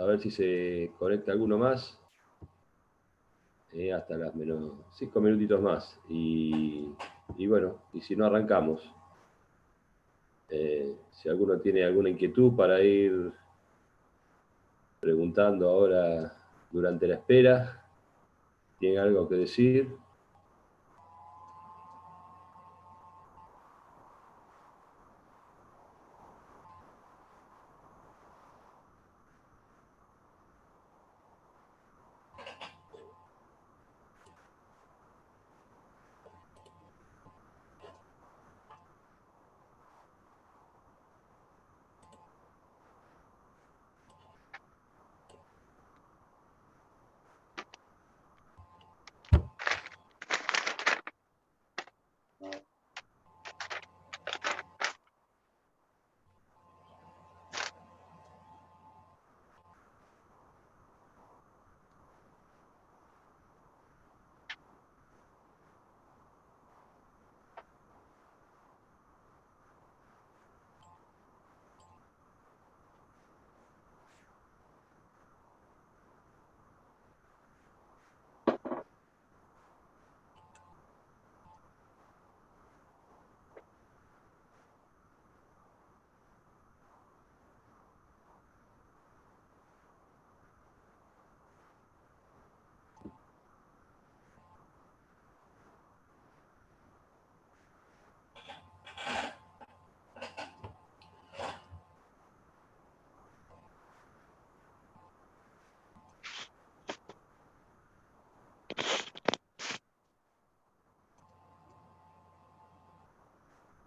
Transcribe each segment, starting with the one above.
a ver si se conecta alguno más. Hasta las menos 5 minutitos más. Y bueno, y si no, arrancamos. Si alguno tiene alguna inquietud para ir preguntando ahora durante la espera, tiene algo que decir.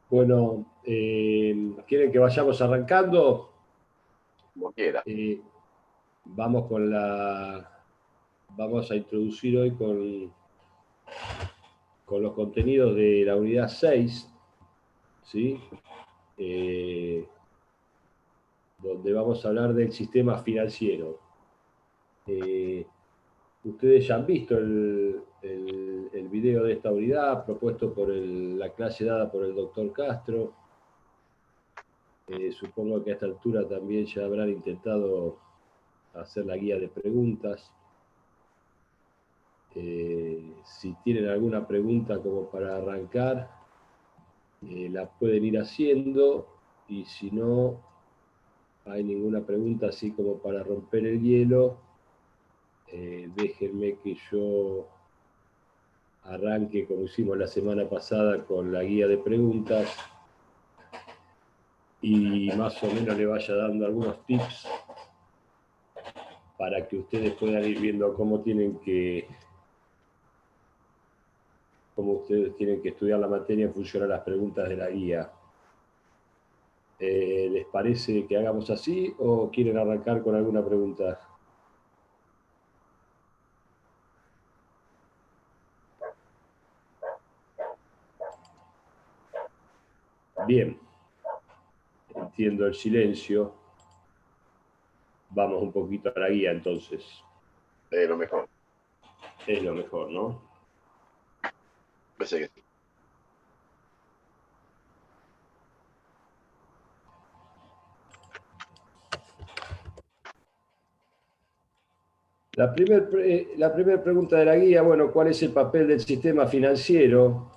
Bueno, ¿quieren que vayamos arrancando? Como quiera. Vamos a introducir hoy con los contenidos de la unidad 6, ¿sí? Donde vamos a hablar del sistema financiero. Ustedes ya han visto el video de esta unidad propuesto por la clase dada por el doctor Castro. Supongo que a esta altura también ya habrán intentado hacer la guía de preguntas. Si tienen alguna pregunta como para arrancar, la pueden ir haciendo, y si no hay ninguna pregunta así como para romper el hielo, déjenme que yo arranque como hicimos la semana pasada con la guía de preguntas y más o menos le vaya dando algunos tips para que ustedes puedan ir viendo cómo ustedes tienen que estudiar la materia en función a las preguntas de la guía. ¿Les parece que hagamos así o quieren arrancar con alguna pregunta? Bien, entiendo el silencio. Vamos un poquito a la guía entonces. Es lo mejor. Es lo mejor, ¿no? Parece que sí. La primera pregunta de la guía, bueno, ¿cuál es el papel del sistema financiero?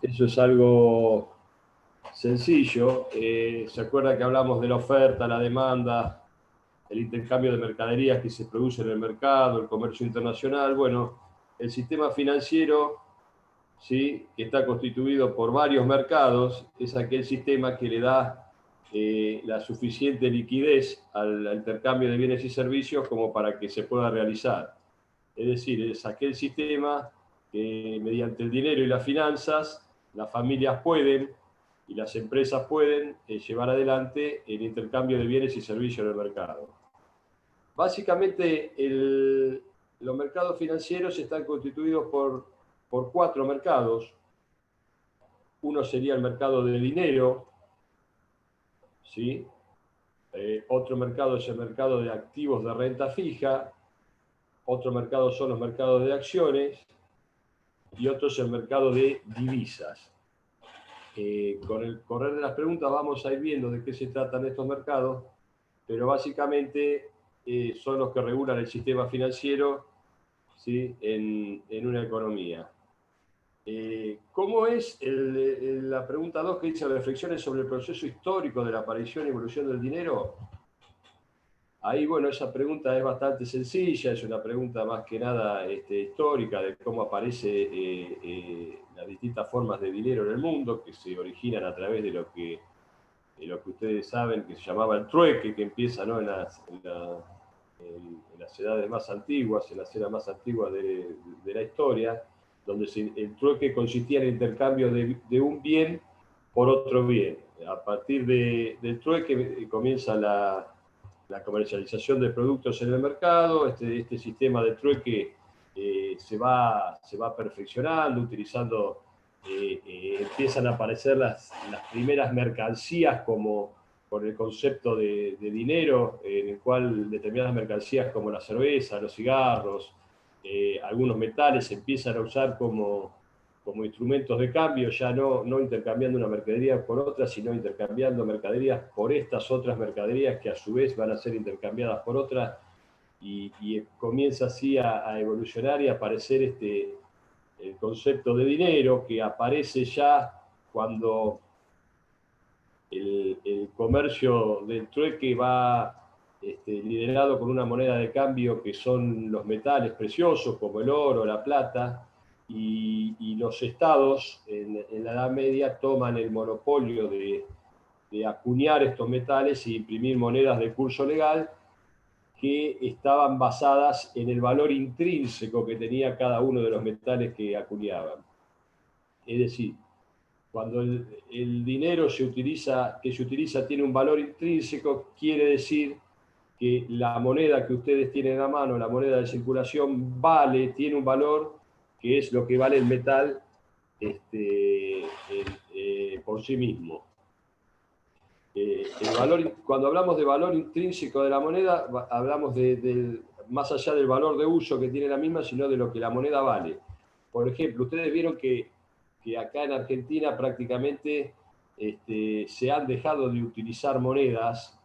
Eso es algo sencillo. ¿Se acuerda que hablamos de la oferta, la demanda, el intercambio de mercaderías que se produce en el mercado, el comercio internacional? Bueno, el sistema financiero, ¿sí?, que está constituido por varios mercados, es aquel sistema que le da la suficiente liquidez al intercambio de bienes y servicios como para que se pueda realizar. Es decir, es aquel sistema que mediante el dinero y las finanzas, las familias pueden y las empresas pueden llevar adelante el intercambio de bienes y servicios en el mercado. Básicamente, los mercados financieros están constituidos por 4 mercados. Uno sería el mercado de dinero, ¿sí? Otro mercado es el mercado de activos de renta fija. Otro mercado son los mercados de acciones. Y otro es el mercado de divisas. Con el correr de las preguntas vamos a ir viendo de qué se tratan estos mercados, pero básicamente son los que regulan el sistema financiero, ¿sí? en una economía. ¿Cómo es la pregunta 2 que dice reflexiones sobre el proceso histórico de la aparición y evolución del dinero? Ahí, bueno, esa pregunta es bastante sencilla, es una pregunta más que nada histórica de cómo aparece las distintas formas de dinero en el mundo, que se originan a través de lo que ustedes saben que se llamaba el trueque, que empieza, ¿no? en las edades más antiguas, en las eras más antiguas de la historia, donde el trueque consistía en el intercambio de un bien por otro bien. A partir del trueque comienza la comercialización de productos en el mercado. Este sistema de trueque se va perfeccionando, utilizando, empiezan a aparecer las primeras mercancías como con el concepto de dinero, en el cual determinadas mercancías como la cerveza, los cigarros, algunos metales se empiezan a usar como instrumentos de cambio, ya no intercambiando una mercadería por otra, sino intercambiando mercaderías por estas otras mercaderías que a su vez van a ser intercambiadas por otras, y comienza así a evolucionar y a aparecer el concepto de dinero, que aparece ya cuando el comercio del trueque va liderado con una moneda de cambio que son los metales preciosos como el oro, la plata, y los estados en la Edad Media toman el monopolio de acuñar estos metales y imprimir monedas de curso legal que estaban basadas en el valor intrínseco que tenía cada uno de los metales que acuñaban. Es decir, cuando el dinero que se utiliza tiene un valor intrínseco, quiere decir que la moneda que ustedes tienen a mano, la moneda de circulación, tiene un valor que es lo que vale el metal por sí mismo. Cuando hablamos de valor intrínseco de la moneda, hablamos más allá del valor de uso que tiene la misma, sino de lo que la moneda vale. Por ejemplo, ustedes vieron que acá en Argentina prácticamente se han dejado de utilizar monedas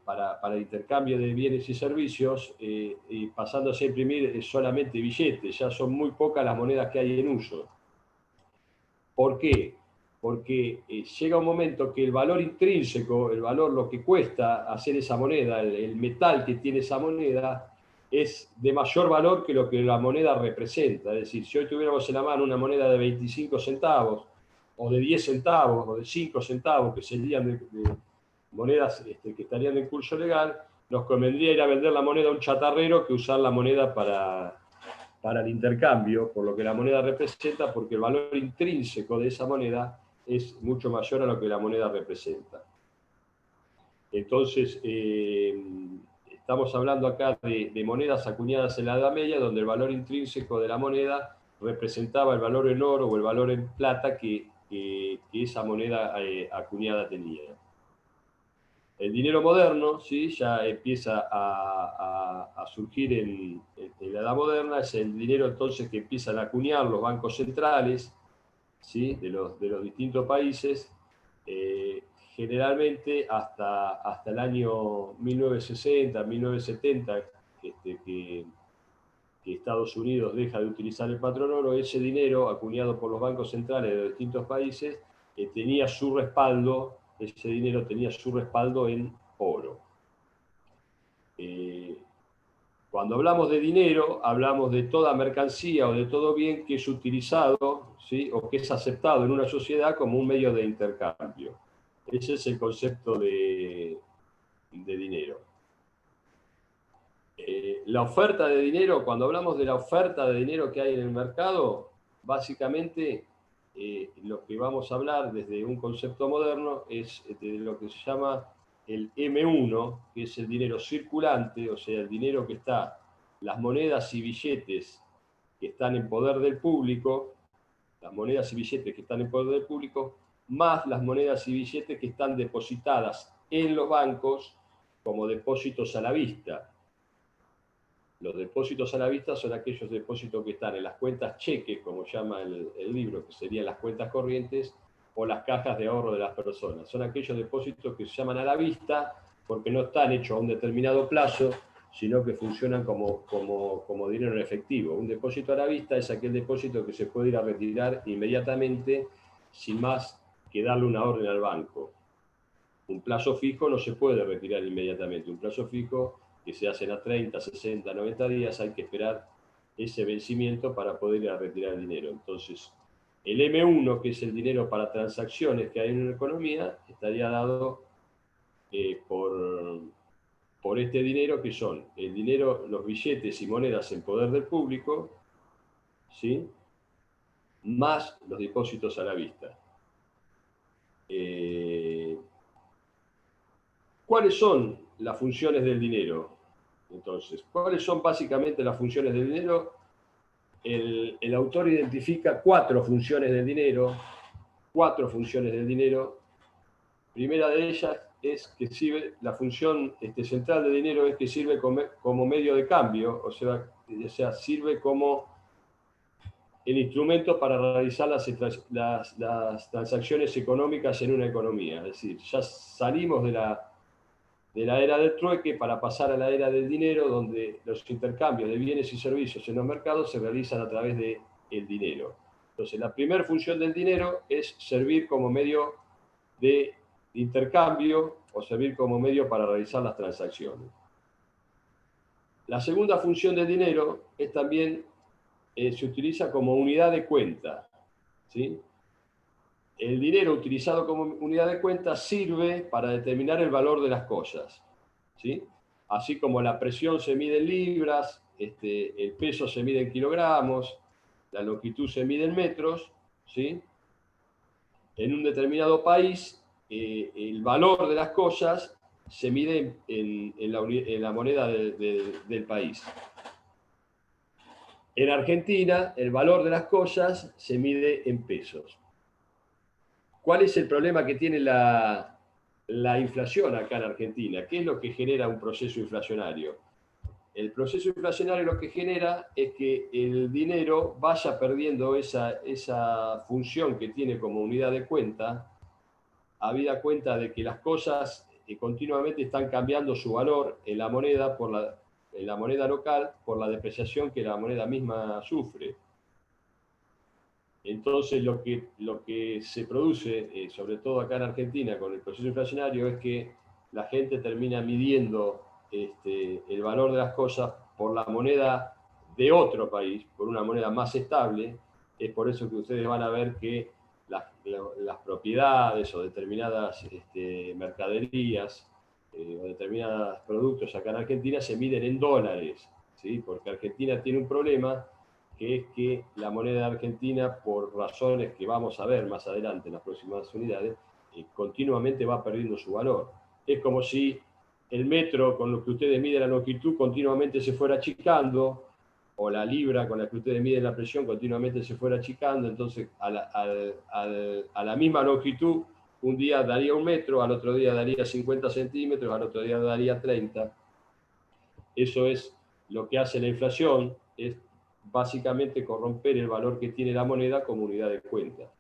para el intercambio de bienes y servicios, pasándose a imprimir solamente billetes. Ya son muy pocas las monedas que hay en uso. ¿Por qué? Porque llega un momento que el valor intrínseco, el valor, lo que cuesta hacer esa moneda, el metal que tiene esa moneda, es de mayor valor que lo que la moneda representa. Es decir, si hoy tuviéramos en la mano una moneda de 25 centavos, o de 10 centavos, o de 5 centavos, que serían de monedas que estarían en curso legal, nos convendría ir a vender la moneda a un chatarrero que usar la moneda para el intercambio, por lo que la moneda representa, porque el valor intrínseco de esa moneda es mucho mayor a lo que la moneda representa. Entonces, estamos hablando acá de monedas acuñadas en la Edad Media, donde el valor intrínseco de la moneda representaba el valor en oro o el valor en plata que esa moneda acuñada tenía. El dinero moderno, ¿sí? Ya empieza a surgir en la Edad Moderna, es el dinero entonces que empiezan a acuñar los bancos centrales, ¿sí? de los distintos países, generalmente hasta el año 1960, 1970, que Estados Unidos deja de utilizar el patrón oro. Ese dinero acuñado por los bancos centrales de los distintos países tenía su respaldo. Ese dinero tenía su respaldo en oro. Cuando hablamos de dinero, hablamos de toda mercancía o de todo bien que es utilizado, ¿sí? o que es aceptado en una sociedad como un medio de intercambio. Ese es el concepto de dinero. La oferta de dinero, cuando hablamos de la oferta de dinero que hay en el mercado, básicamente lo que vamos a hablar desde un concepto moderno es de lo que se llama el M1, que es el dinero circulante, o sea, el dinero que está, las monedas y billetes que están en poder del público, las monedas y billetes que están en poder del público, más las monedas y billetes que están depositadas en los bancos como depósitos a la vista. Los depósitos a la vista son aquellos depósitos que están en las cuentas cheques, como llama el libro, que serían las cuentas corrientes, o las cajas de ahorro de las personas. Son aquellos depósitos que se llaman a la vista porque no están hechos a un determinado plazo, sino que funcionan como dinero en efectivo. Un depósito a la vista es aquel depósito que se puede ir a retirar inmediatamente sin más que darle una orden al banco. Un plazo fijo no se puede retirar inmediatamente. Un plazo fijo que se hacen a 30, 60, 90 días, hay que esperar ese vencimiento para poder ir a retirar el dinero. Entonces, el M1, que es el dinero para transacciones que hay en una economía, estaría dado por este dinero, que son el dinero, los billetes y monedas en poder del público, ¿sí?, más los depósitos a la vista. ¿Cuáles son las funciones del dinero? Entonces, ¿cuáles son básicamente las funciones del dinero? El autor identifica cuatro funciones del dinero. Primera de ellas es que sirve, la función central del dinero es que sirve como medio de cambio, o sea, sirve como el instrumento para realizar las transacciones económicas en una economía. Es decir, ya salimos de la era del trueque para pasar a la era del dinero, donde los intercambios de bienes y servicios en los mercados se realizan a través del dinero. Entonces, la primera función del dinero es servir como medio de intercambio o servir como medio para realizar las transacciones. La segunda función del dinero es también, se utiliza como unidad de cuenta, ¿sí? El dinero utilizado como unidad de cuenta sirve para determinar el valor de las cosas, ¿sí? Así como la presión se mide en libras, el peso se mide en kilogramos, la longitud se mide en metros, ¿sí? En un determinado país, el valor de las cosas se mide en la moneda del país. En Argentina, el valor de las cosas se mide en pesos. ¿Cuál es el problema que tiene la inflación acá en Argentina? ¿Qué es lo que genera un proceso inflacionario? El proceso inflacionario lo que genera es que el dinero vaya perdiendo esa función que tiene como unidad de cuenta, habida cuenta de que las cosas continuamente están cambiando su valor en la moneda, en la moneda local, por la depreciación que la moneda misma sufre. Entonces, lo que se produce, sobre todo acá en Argentina, con el proceso inflacionario, es que la gente termina midiendo el valor de las cosas por la moneda de otro país, por una moneda más estable. Es por eso que ustedes van a ver que las propiedades o determinadas mercaderías o determinados productos acá en Argentina se miden en dólares, ¿sí? Porque Argentina tiene un problema, que es que la moneda argentina, por razones que vamos a ver más adelante en las próximas unidades, continuamente va perdiendo su valor. Es como si el metro con lo que ustedes miden la longitud continuamente se fuera achicando, o la libra con la que ustedes miden la presión continuamente se fuera achicando. Entonces a la misma longitud, un día daría 1 metro, al otro día daría 50 centímetros, al otro día daría 30. Eso es lo que hace la inflación, es básicamente corromper el valor que tiene la moneda como unidad de cuenta.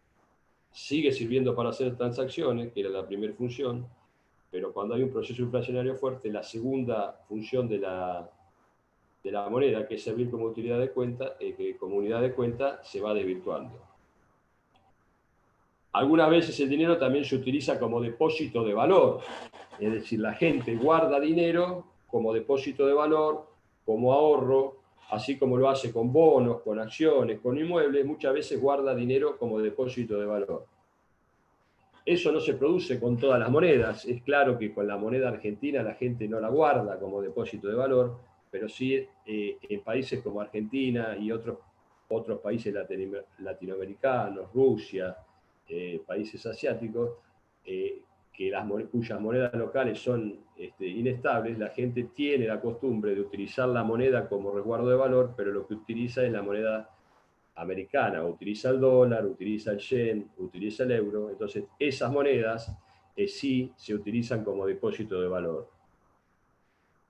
Sigue sirviendo para hacer transacciones, que era la primera función, pero cuando hay un proceso inflacionario fuerte, la segunda función de la moneda, que es servir como utilidad de cuenta, como unidad de cuenta, se va desvirtuando. Algunas veces el dinero también se utiliza como depósito de valor, es decir, la gente guarda dinero como depósito de valor, como ahorro, así como lo hace con bonos, con acciones, con inmuebles, muchas veces guarda dinero como depósito de valor. Eso no se produce con todas las monedas. Es claro que con la moneda argentina la gente no la guarda como depósito de valor, pero sí en países como Argentina y otros países latinoamericanos, Rusia, países asiáticos, cuyas monedas locales son inestables, la gente tiene la costumbre de utilizar la moneda como resguardo de valor, pero lo que utiliza es la moneda americana, utiliza el dólar, utiliza el yen, utiliza el euro. Entonces esas monedas sí se utilizan como depósito de valor.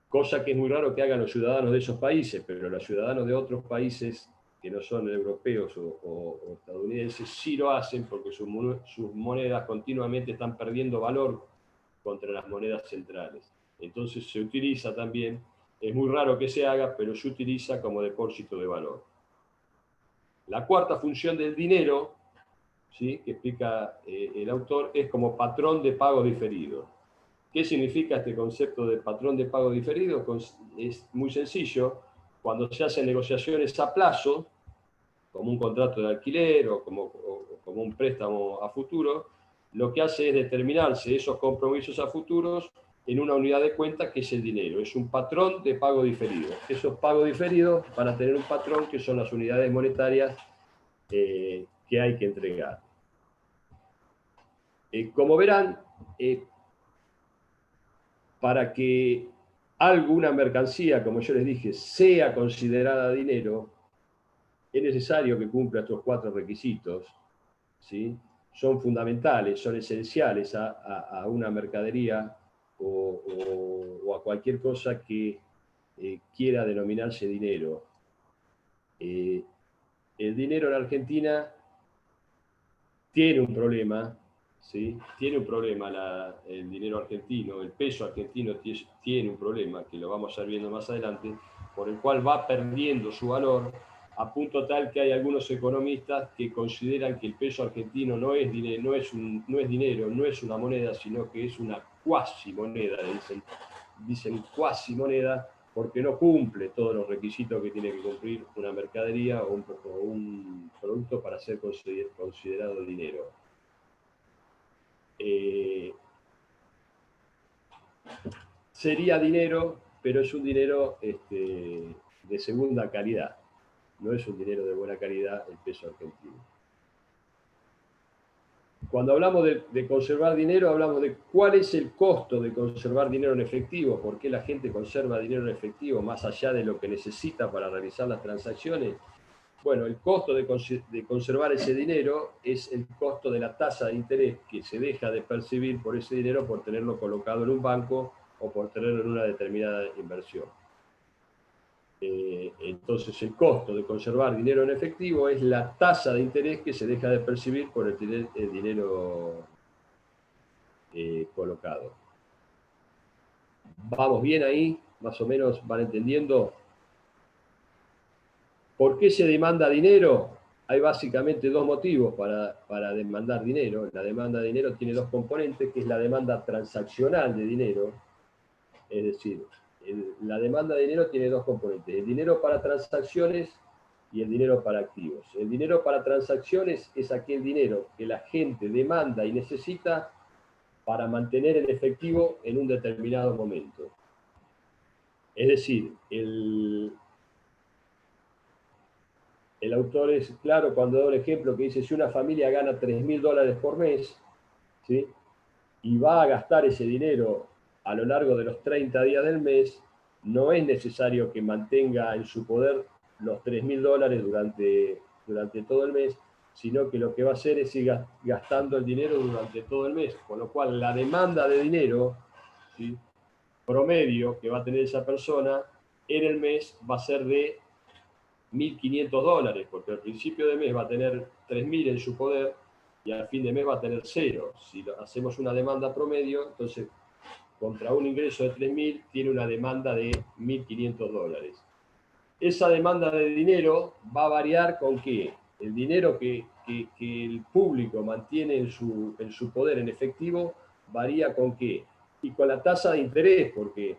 Cosa que es muy raro que hagan los ciudadanos de esos países, pero los ciudadanos de otros países que no son europeos o estadounidenses, sí lo hacen porque sus monedas continuamente están perdiendo valor contra las monedas centrales. Entonces se utiliza también, es muy raro que se haga, pero se utiliza como depósito de valor. La cuarta función del dinero, ¿sí?, que explica el autor, es como patrón de pago diferido. ¿Qué significa este concepto de patrón de pago diferido? Es muy sencillo. Cuando se hacen negociaciones a plazo, como un contrato de alquiler o como un préstamo a futuro, lo que hace es determinarse esos compromisos a futuros en una unidad de cuenta que es el dinero. Es un patrón de pago diferido. Esos pagos diferidos van a tener un patrón que son las unidades monetarias que hay que entregar. Como verán, para que alguna mercancía, como yo les dije, sea considerada dinero, es necesario que cumpla estos 4 requisitos, ¿sí? Son fundamentales, son esenciales a una mercadería o a cualquier cosa que quiera denominarse dinero. El dinero en Argentina tiene un problema, ¿sí? Tiene un problema el dinero argentino, el peso argentino tiene un problema, que lo vamos a ir viendo más adelante, por el cual va perdiendo su valor, a punto tal que hay algunos economistas que consideran que el peso argentino no es dinero, no es una moneda, sino que es una cuasi moneda, dicen cuasi moneda, porque no cumple todos los requisitos que tiene que cumplir una mercadería o un producto para ser considerado dinero. Sería dinero, pero es un dinero de segunda calidad. No es un dinero de buena calidad el peso argentino. Cuando hablamos de conservar dinero, hablamos de cuál es el costo de conservar dinero en efectivo, por qué la gente conserva dinero en efectivo más allá de lo que necesita para realizar las transacciones. Bueno, el costo de conservar ese dinero es el costo de la tasa de interés que se deja de percibir por ese dinero por tenerlo colocado en un banco o por tenerlo en una determinada inversión. Entonces, el costo de conservar dinero en efectivo es la tasa de interés que se deja de percibir por el dinero colocado. ¿Vamos bien ahí? ¿Más o menos van entendiendo? ¿Por qué se demanda dinero? Hay básicamente 2 motivos para demandar dinero. La demanda de dinero tiene 2 componentes, que es la demanda transaccional de dinero, es decir, la demanda de dinero tiene 2 componentes, el dinero para transacciones y el dinero para activos. El dinero para transacciones es aquel dinero que la gente demanda y necesita para mantener el efectivo en un determinado momento. Es decir, el autor es claro cuando da un ejemplo que dice, si una familia gana $3.000 por mes, ¿sí?, y va a gastar ese dinero a lo largo de los 30 días del mes, no es necesario que mantenga en su poder los $3.000 durante todo el mes, sino que lo que va a hacer es ir gastando el dinero durante todo el mes, con lo cual la demanda de dinero, ¿sí?, promedio que va a tener esa persona en el mes va a ser de $1.500, porque al principio de mes va a tener 3.000 en su poder y al fin de mes va a tener 0. Si hacemos una demanda promedio, entonces contra un ingreso de 3.000 tiene una demanda de $1.500. Esa demanda de dinero va a variar con qué. El dinero que el público mantiene en su poder en efectivo varía con qué. Y con la tasa de interés, porque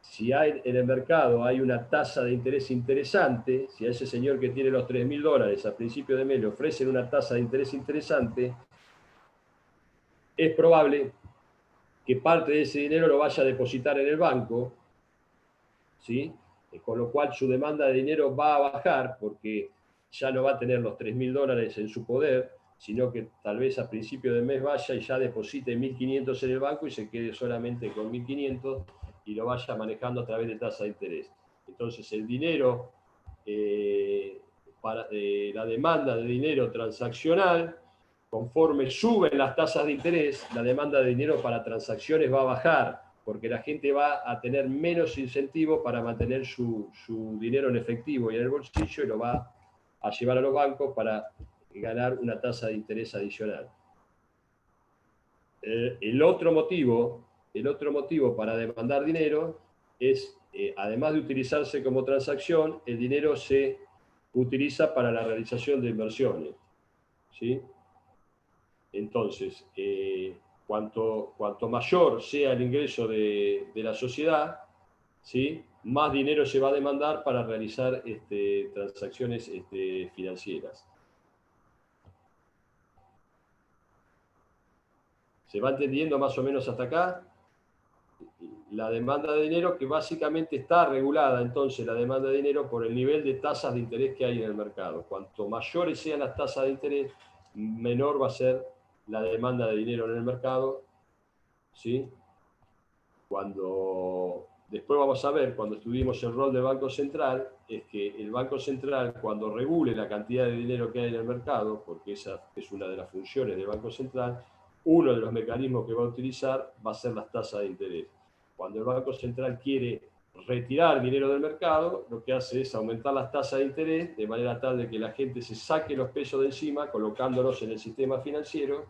si hay en el mercado hay una tasa de interés interesante, si a ese señor que tiene los $3.000 a principio de mes le ofrecen una tasa de interés interesante, es probable que parte de ese dinero lo vaya a depositar en el banco, ¿sí?, con lo cual su demanda de dinero va a bajar porque ya no va a tener los $3.000 en su poder, sino que tal vez a principio de mes vaya y ya deposite 1.500 en el banco y se quede solamente con 1.500 y lo vaya manejando a través de tasa de interés. Entonces el dinero, la demanda de dinero transaccional, conforme suben las tasas de interés, la demanda de dinero para transacciones va a bajar, porque la gente va a tener menos incentivo para mantener su dinero en efectivo y en el bolsillo y lo va a llevar a los bancos para ganar una tasa de interés adicional. El otro motivo para demandar dinero es, además de utilizarse como transacción, el dinero se utiliza para la realización de inversiones, ¿sí? Entonces, cuanto mayor sea el ingreso de la sociedad, ¿sí?, más dinero se va a demandar para realizar transacciones financieras. ¿Se va entendiendo más o menos hasta acá? La demanda de dinero, que básicamente está regulada, entonces, la demanda de dinero por el nivel de tasas de interés que hay en el mercado. Cuanto mayores sean las tasas de interés, menor va a ser la demanda de dinero en el mercado, ¿sí? Después vamos a ver, cuando estudiemos el rol del Banco Central, es que el Banco Central, cuando regule la cantidad de dinero que hay en el mercado, porque esa es una de las funciones del Banco Central, uno de los mecanismos que va a utilizar va a ser las tasas de interés. Cuando el Banco Central quiere retirar dinero del mercado, lo que hace es aumentar las tasas de interés de manera tal de que la gente se saque los pesos de encima, colocándolos en el sistema financiero,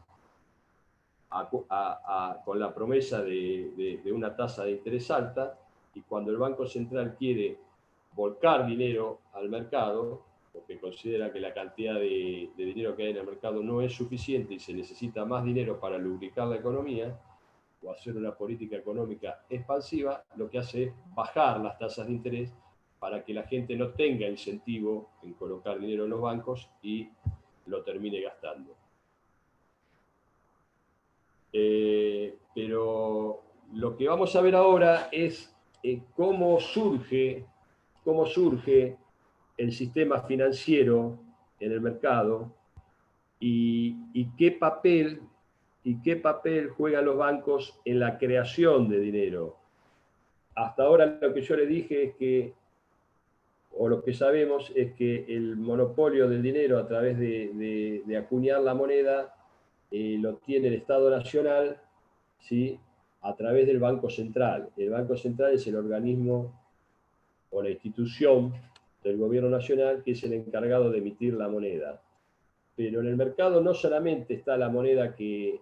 con la promesa de una tasa de interés alta, y cuando el Banco Central quiere volcar dinero al mercado, porque considera que la cantidad de dinero que hay en el mercado no es suficiente y se necesita más dinero para lubricar la economía o hacer una política económica expansiva, lo que hace es bajar las tasas de interés para que la gente no tenga incentivo en colocar dinero en los bancos y lo termine gastando. Pero lo que vamos a ver ahora es cómo surge el sistema financiero en el mercado y qué papel juegan los bancos en la creación de dinero. Hasta ahora lo que yo le dije es que, o lo que sabemos, es que el monopolio del dinero a través de acuñar la moneda lo tiene el Estado Nacional, ¿sí?, a través del Banco Central. El Banco Central es el organismo o la institución del gobierno nacional que es el encargado de emitir la moneda. Pero en el mercado no solamente está la moneda que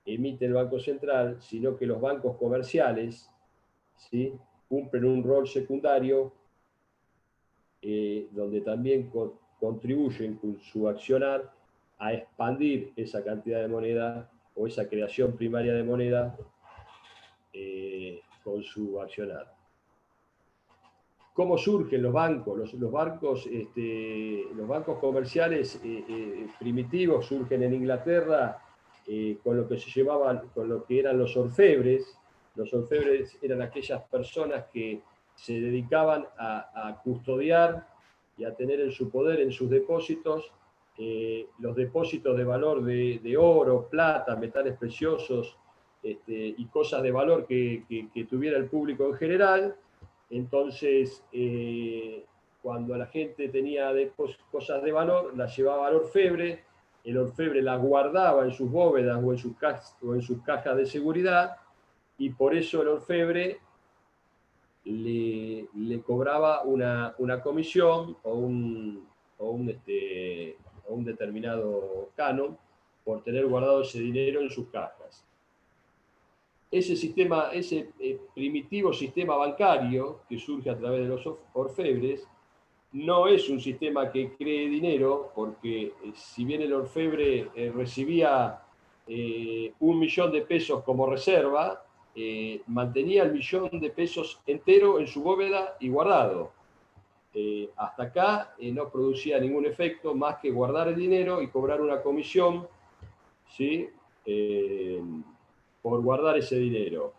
emite el Banco Central, sino que los bancos comerciales, ¿sí?, cumplen un rol secundario donde también contribuyen con su accionar a expandir esa cantidad de moneda o esa creación primaria de moneda con su accionar. ¿Cómo surgen los bancos? Los bancos comerciales primitivos surgen en Inglaterra con lo que eran los orfebres. Los orfebres eran aquellas personas que se dedicaban a custodiar y a tener en su poder, en sus depósitos, los depósitos de valor de oro, plata, metales preciosos y cosas de valor que tuviera el público en general. Entonces, cuando la gente tenía cosas de valor, las llevaba al orfebre, el orfebre las guardaba en sus bóvedas o en sus cajas de seguridad, y por eso el orfebre le cobraba una comisión o un determinado canon por tener guardado ese dinero en sus cajas. Ese primitivo sistema bancario que surge a través de los orfebres no es un sistema que cree dinero, porque si bien el orfebre recibía 1 millón de pesos como reserva, mantenía el millón de pesos entero en su bóveda y guardado. Hasta acá no producía ningún efecto más que guardar el dinero y cobrar una comisión, ¿sí?, por guardar ese dinero.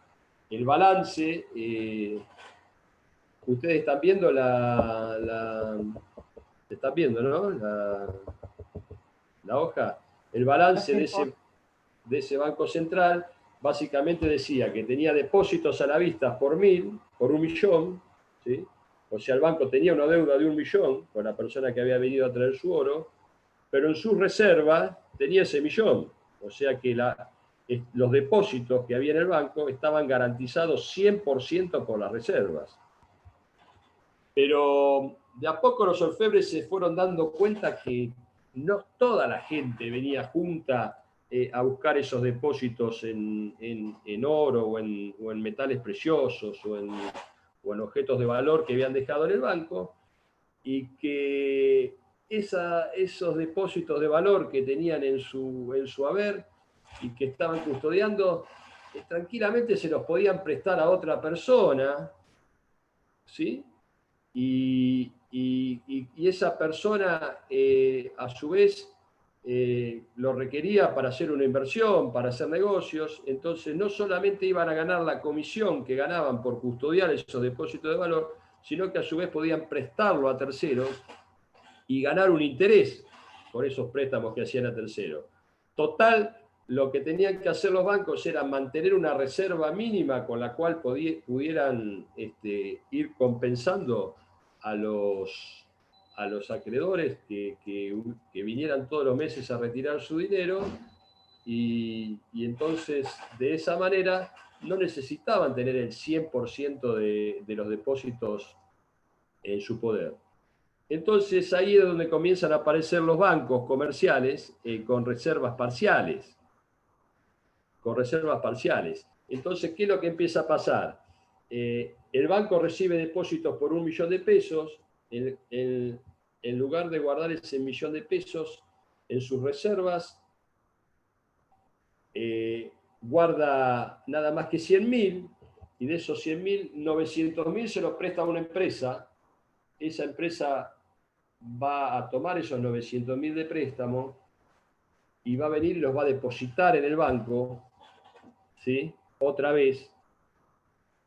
El balance, ustedes están viendo están viendo, ¿no?, la hoja. El balance de ese Banco Central básicamente decía que tenía depósitos a la vista por 1 millón, ¿sí? O sea, el banco tenía una deuda de 1 millón con la persona que había venido a traer su oro, pero en sus reservas tenía ese millón. O sea que los depósitos que había en el banco estaban garantizados 100% por las reservas. Pero de a poco los orfebres se fueron dando cuenta que no toda la gente venía junta a buscar esos depósitos en oro o en metales preciosos o en objetos de valor que habían dejado en el banco, y que esos depósitos de valor que tenían en su haber y que estaban custodiando, tranquilamente se los podían prestar a otra persona, ¿sí? Y esa persona, a su vez, lo requería para hacer una inversión, para hacer negocios. Entonces, no solamente iban a ganar la comisión que ganaban por custodiar esos depósitos de valor, sino que a su vez podían prestarlo a terceros y ganar un interés por esos préstamos que hacían a terceros. Total, lo que tenían que hacer los bancos era mantener una reserva mínima con la cual pudieran ir compensando a los acreedores que vinieran todos los meses a retirar su dinero, y entonces de esa manera no necesitaban tener el 100% de los depósitos en su poder. Entonces ahí es donde comienzan a aparecer los bancos comerciales con reservas parciales. Entonces, ¿qué es lo que empieza a pasar? El banco recibe depósitos por 1 millón de pesos, en lugar de guardar ese 1 millón de pesos en sus reservas, guarda nada más que 100.000, y de esos 100.000, 900.000 se los presta a una empresa. Esa empresa va a tomar esos 900.000 de préstamo y va a venir y los va a depositar en el banco, ¿sí? Otra vez,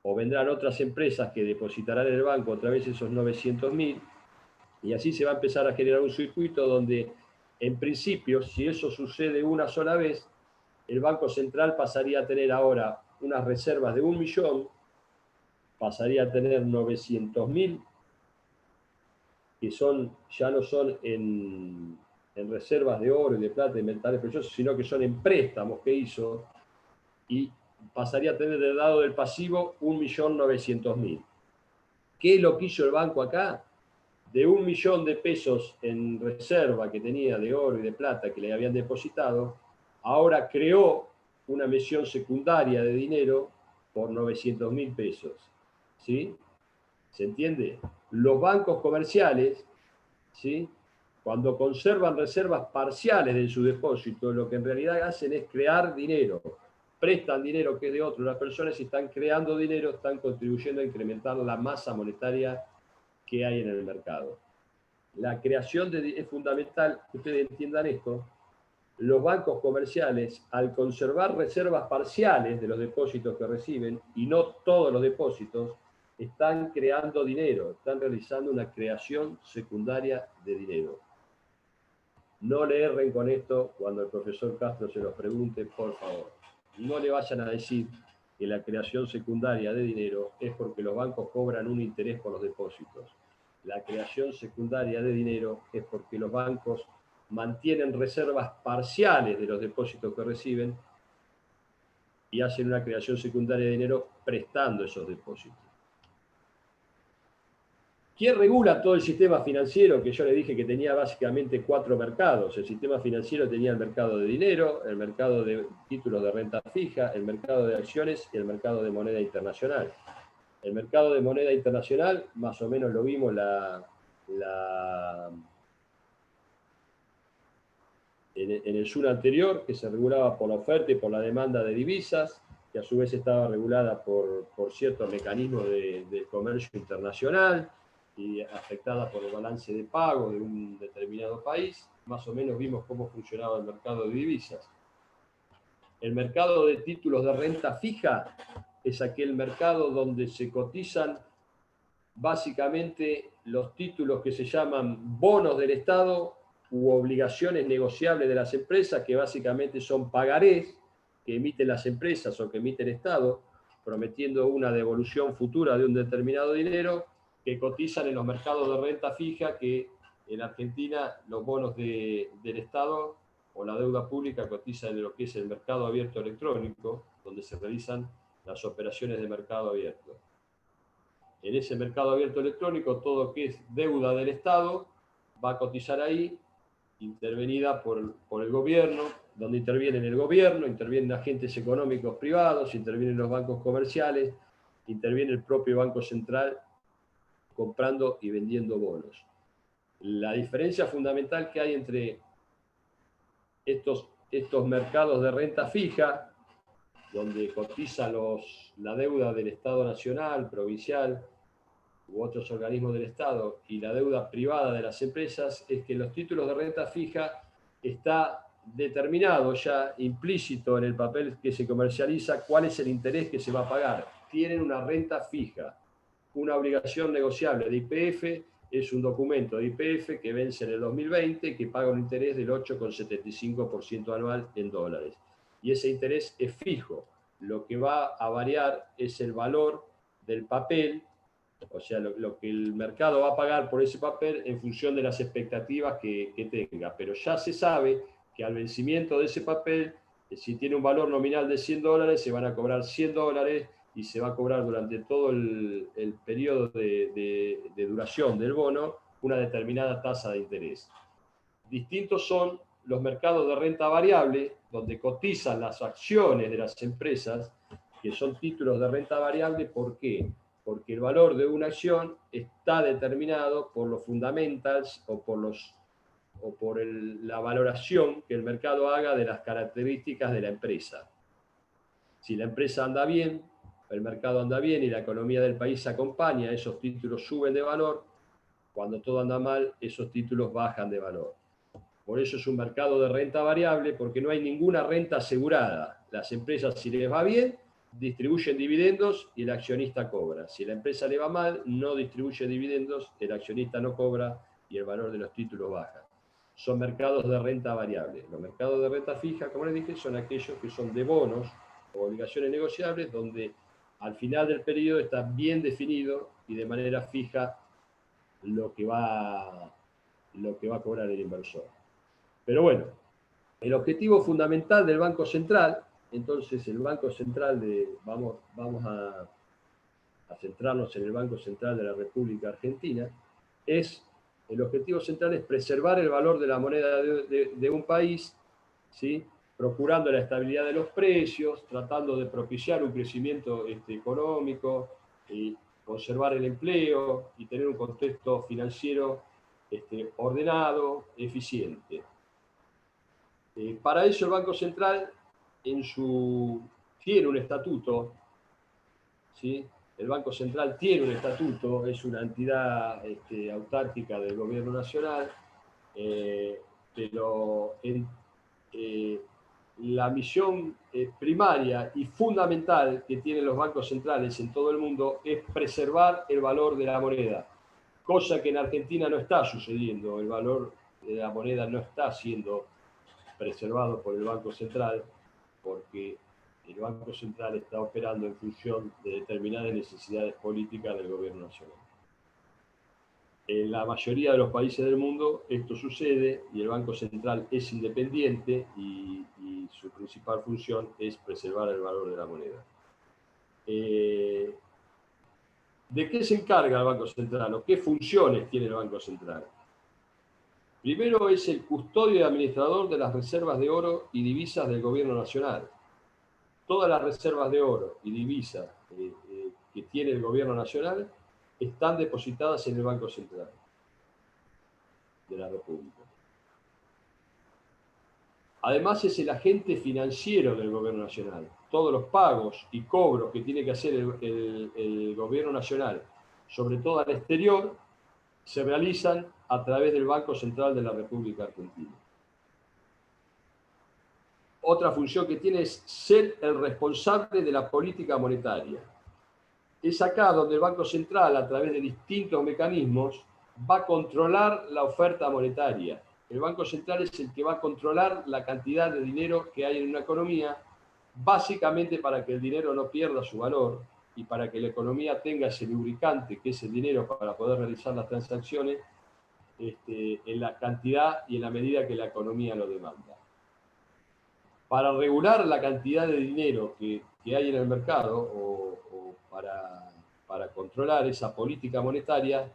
o vendrán otras empresas que depositarán en el banco otra vez esos 900.000, y así se va a empezar a generar un circuito donde, en principio, si eso sucede una sola vez, el Banco Central pasaría a tener ahora unas reservas de 1 millón, pasaría a tener 900.000, que ya no son en reservas de oro y de plata y metales preciosos, sino que son en préstamos que hizo, y pasaría a tener del lado del pasivo 1.900.000. ¿Qué es lo que hizo el banco acá? De 1 millón de pesos en reserva que tenía de oro y de plata que le habían depositado, ahora creó una emisión secundaria de dinero por 900.000 pesos. ¿Sí? ¿Se entiende? Los bancos comerciales, ¿sí?, cuando conservan reservas parciales de su depósito, lo que en realidad hacen es crear dinero. Prestan dinero que es de otro. Las personas, si están creando dinero, están contribuyendo a incrementar la masa monetaria que hay en el mercado. La creación es fundamental que ustedes entiendan esto. Los bancos comerciales, al conservar reservas parciales de los depósitos que reciben, y no todos los depósitos, están creando dinero, están realizando una creación secundaria de dinero. No le erren con esto cuando el profesor Castro se los pregunte, por favor. No le vayan a decir que la creación secundaria de dinero es porque los bancos cobran un interés por los depósitos. La creación secundaria de dinero es porque los bancos mantienen reservas parciales de los depósitos que reciben y hacen una creación secundaria de dinero prestando esos depósitos. ¿Quién regula todo el sistema financiero? Que yo le dije que tenía básicamente 4 mercados. El sistema financiero tenía el mercado de dinero, el mercado de títulos de renta fija, el mercado de acciones y el mercado de moneda internacional. El mercado de moneda internacional, más o menos lo vimos en el Zoom anterior, que se regulaba por la oferta y por la demanda de divisas, que a su vez estaba regulada por ciertos mecanismos del comercio internacional y afectada por el balance de pago de un determinado país. Más o menos vimos cómo funcionaba el mercado de divisas. El mercado de títulos de renta fija es aquel mercado donde se cotizan básicamente los títulos que se llaman bonos del Estado u obligaciones negociables de las empresas, que básicamente son pagarés que emiten las empresas o que emite el Estado, prometiendo una devolución futura de un determinado dinero, que cotizan en los mercados de renta fija, que en Argentina los bonos del Estado o la deuda pública cotizan en lo que es el mercado abierto electrónico, donde se realizan las operaciones de mercado abierto. En ese mercado abierto electrónico, todo lo que es deuda del Estado va a cotizar ahí, intervenida por el gobierno, donde intervienen el gobierno, intervienen agentes económicos privados, intervienen los bancos comerciales, interviene el propio Banco Central comprando y vendiendo bonos. La diferencia fundamental que hay entre estos mercados de renta fija, donde cotiza la deuda del Estado nacional, provincial u otros organismos del Estado, y la deuda privada de las empresas, es que los títulos de renta fija está determinado ya, implícito en el papel que se comercializa, cuál es el interés que se va a pagar. Tienen una renta fija, una obligación negociable de YPF, es un documento de YPF que vence en el 2020, que paga un interés del 8,75% anual en dólares. Y ese interés es fijo. Lo que va a variar es el valor del papel, o sea, lo que el mercado va a pagar por ese papel en función de las expectativas que tenga. Pero ya se sabe que al vencimiento de ese papel, si tiene un valor nominal de $100, se van a cobrar $100 y se va a cobrar durante todo el periodo de duración del bono una determinada tasa de interés. Distintos son los mercados de renta variable, donde cotizan las acciones de las empresas, que son títulos de renta variable. ¿Por qué? Porque el valor de una acción está determinado por los fundamentals o por la valoración que el mercado haga de las características de la empresa. Si la empresa anda bien, el mercado anda bien y la economía del país acompaña, esos títulos suben de valor. Cuando todo anda mal, esos títulos bajan de valor. Por eso es un mercado de renta variable, porque no hay ninguna renta asegurada. Las empresas, si les va bien, distribuyen dividendos y el accionista cobra. Si a la empresa le va mal, no distribuye dividendos, el accionista no cobra y el valor de los títulos baja. Son mercados de renta variable. Los mercados de renta fija, como les dije, son aquellos que son de bonos o obligaciones negociables, donde al final del periodo está bien definido y de manera fija lo que va a cobrar el inversor. Pero bueno, el objetivo fundamental del Banco Central, entonces el Banco Central vamos a centrarnos en el Banco Central de la República Argentina, el objetivo central es preservar el valor de la moneda de un país, ¿sí? Procurando la estabilidad de los precios, tratando de propiciar un crecimiento económico, conservar el empleo y tener un contexto financiero ordenado, eficiente. Para eso el Banco Central tiene un estatuto, ¿sí? El Banco Central tiene un estatuto, es una entidad autárquica del gobierno nacional, pero la misión primaria y fundamental que tienen los bancos centrales en todo el mundo es preservar el valor de la moneda, cosa que en Argentina no está sucediendo. El valor de la moneda no está siendo preservado por el Banco Central, porque el Banco Central está operando en función de determinadas necesidades políticas del gobierno nacional. En la mayoría de los países del mundo esto sucede y el Banco Central es independiente y su principal función es preservar el valor de la moneda. ¿De qué se encarga el Banco Central o qué funciones tiene el Banco Central? Primero, es el custodio y administrador de las reservas de oro y divisas del gobierno nacional. Todas las reservas de oro y divisas que tiene el gobierno nacional están depositadas en el Banco Central de la República. Además, es el agente financiero del gobierno nacional. Todos los pagos y cobros que tiene que hacer el gobierno nacional, sobre todo al exterior, se realizan a través del Banco Central de la República Argentina. Otra función que tiene es ser el responsable de la política monetaria. Es acá donde el Banco Central, a través de distintos mecanismos, va a controlar la oferta monetaria. El Banco Central es el que va a controlar la cantidad de dinero que hay en una economía, básicamente para que el dinero no pierda su valor y para que la economía tenga ese lubricante que es el dinero para poder realizar las transacciones en la cantidad y en la medida que la economía lo demanda. Para regular la cantidad de dinero que hay en el mercado o para para controlar esa política monetaria.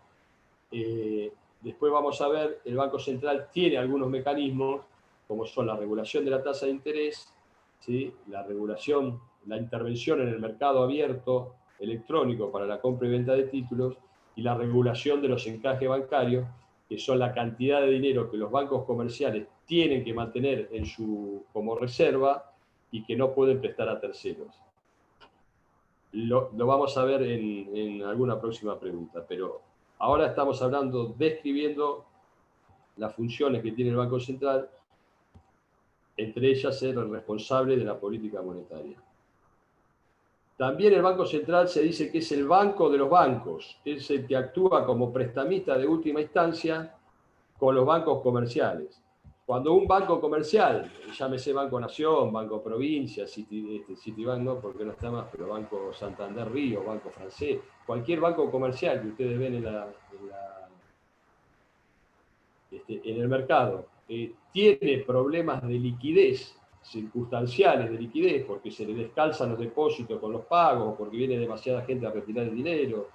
Después vamos a ver, el Banco Central tiene algunos mecanismos, como son la regulación de la tasa de interés, ¿sí? La regulación, la intervención en el mercado abierto electrónico para la compra y venta de títulos, y la regulación de los encajes bancarios, que son la cantidad de dinero que los bancos comerciales tienen que mantener como reserva y que no pueden prestar a terceros. Lo vamos a ver en alguna próxima pregunta, pero ahora estamos hablando, describiendo las funciones que tiene el Banco Central, entre ellas ser el responsable de la política monetaria. También el Banco Central se dice que es el banco de los bancos, es el que actúa como prestamista de última instancia con los bancos comerciales. Cuando un banco comercial, llámese Banco Nación, Banco Provincia, Citibank no, porque no está más, pero Banco Santander Río, Banco Francés, cualquier banco comercial que ustedes ven en el mercado, tiene problemas de liquidez, circunstanciales de liquidez, porque se le descalzan los depósitos con los pagos, o porque viene demasiada gente a retirar el dinero,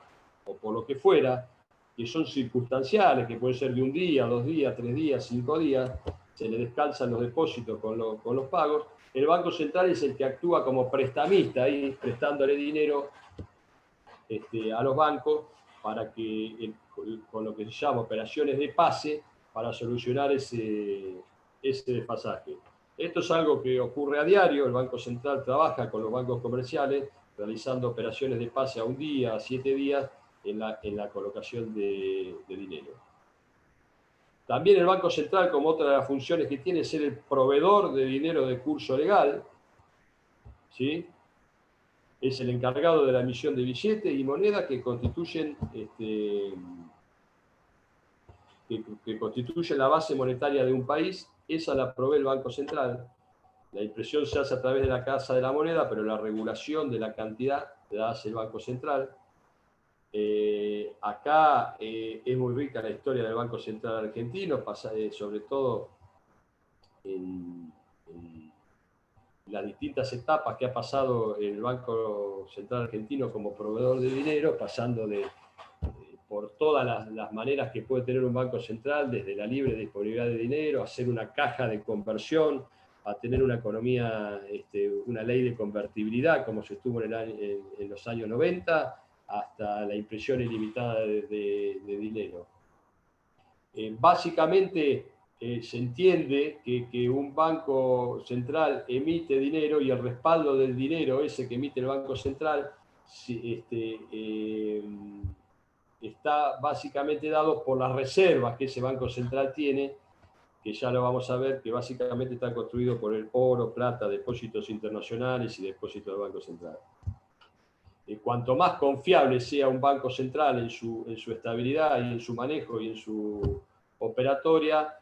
o por lo que fuera, que son circunstanciales, que pueden ser de un día, 2 días, 3 días, 5 días, se le descalzan los depósitos con los pagos. El Banco Central es el que actúa como prestamista, ahí prestándole dinero a los bancos para que, con lo que se llama operaciones de pase, para solucionar ese desfasaje. Esto es algo que ocurre a diario. El Banco Central trabaja con los bancos comerciales, realizando operaciones de pase a un día, a 7 días, en la colocación de dinero. También el Banco Central, como otra de las funciones que tiene, es ser el proveedor de dinero de curso legal, ¿sí? Es el encargado de la emisión de billetes y monedas que constituyen la base monetaria de un país. Esa la provee el Banco Central. La impresión se hace a través de la Casa de la Moneda, pero la regulación de la cantidad la hace el Banco Central. Acá es muy rica la historia del Banco Central argentino, sobre todo en las distintas etapas que ha pasado el Banco Central argentino como proveedor de dinero, pasando por todas las maneras que puede tener un Banco Central, desde la libre disponibilidad de dinero, a ser una caja de conversión, a tener una economía, una ley de convertibilidad, como se estuvo en los años 90, hasta la impresión ilimitada de dinero. Básicamente se entiende que un banco central emite dinero y el respaldo del dinero ese que emite el Banco Central está básicamente dado por las reservas que ese Banco Central tiene, que ya lo vamos a ver, que básicamente está construido por el oro, plata, depósitos internacionales y depósitos del Banco Central. Cuanto más confiable sea un Banco Central en su estabilidad y en su manejo y en su operatoria,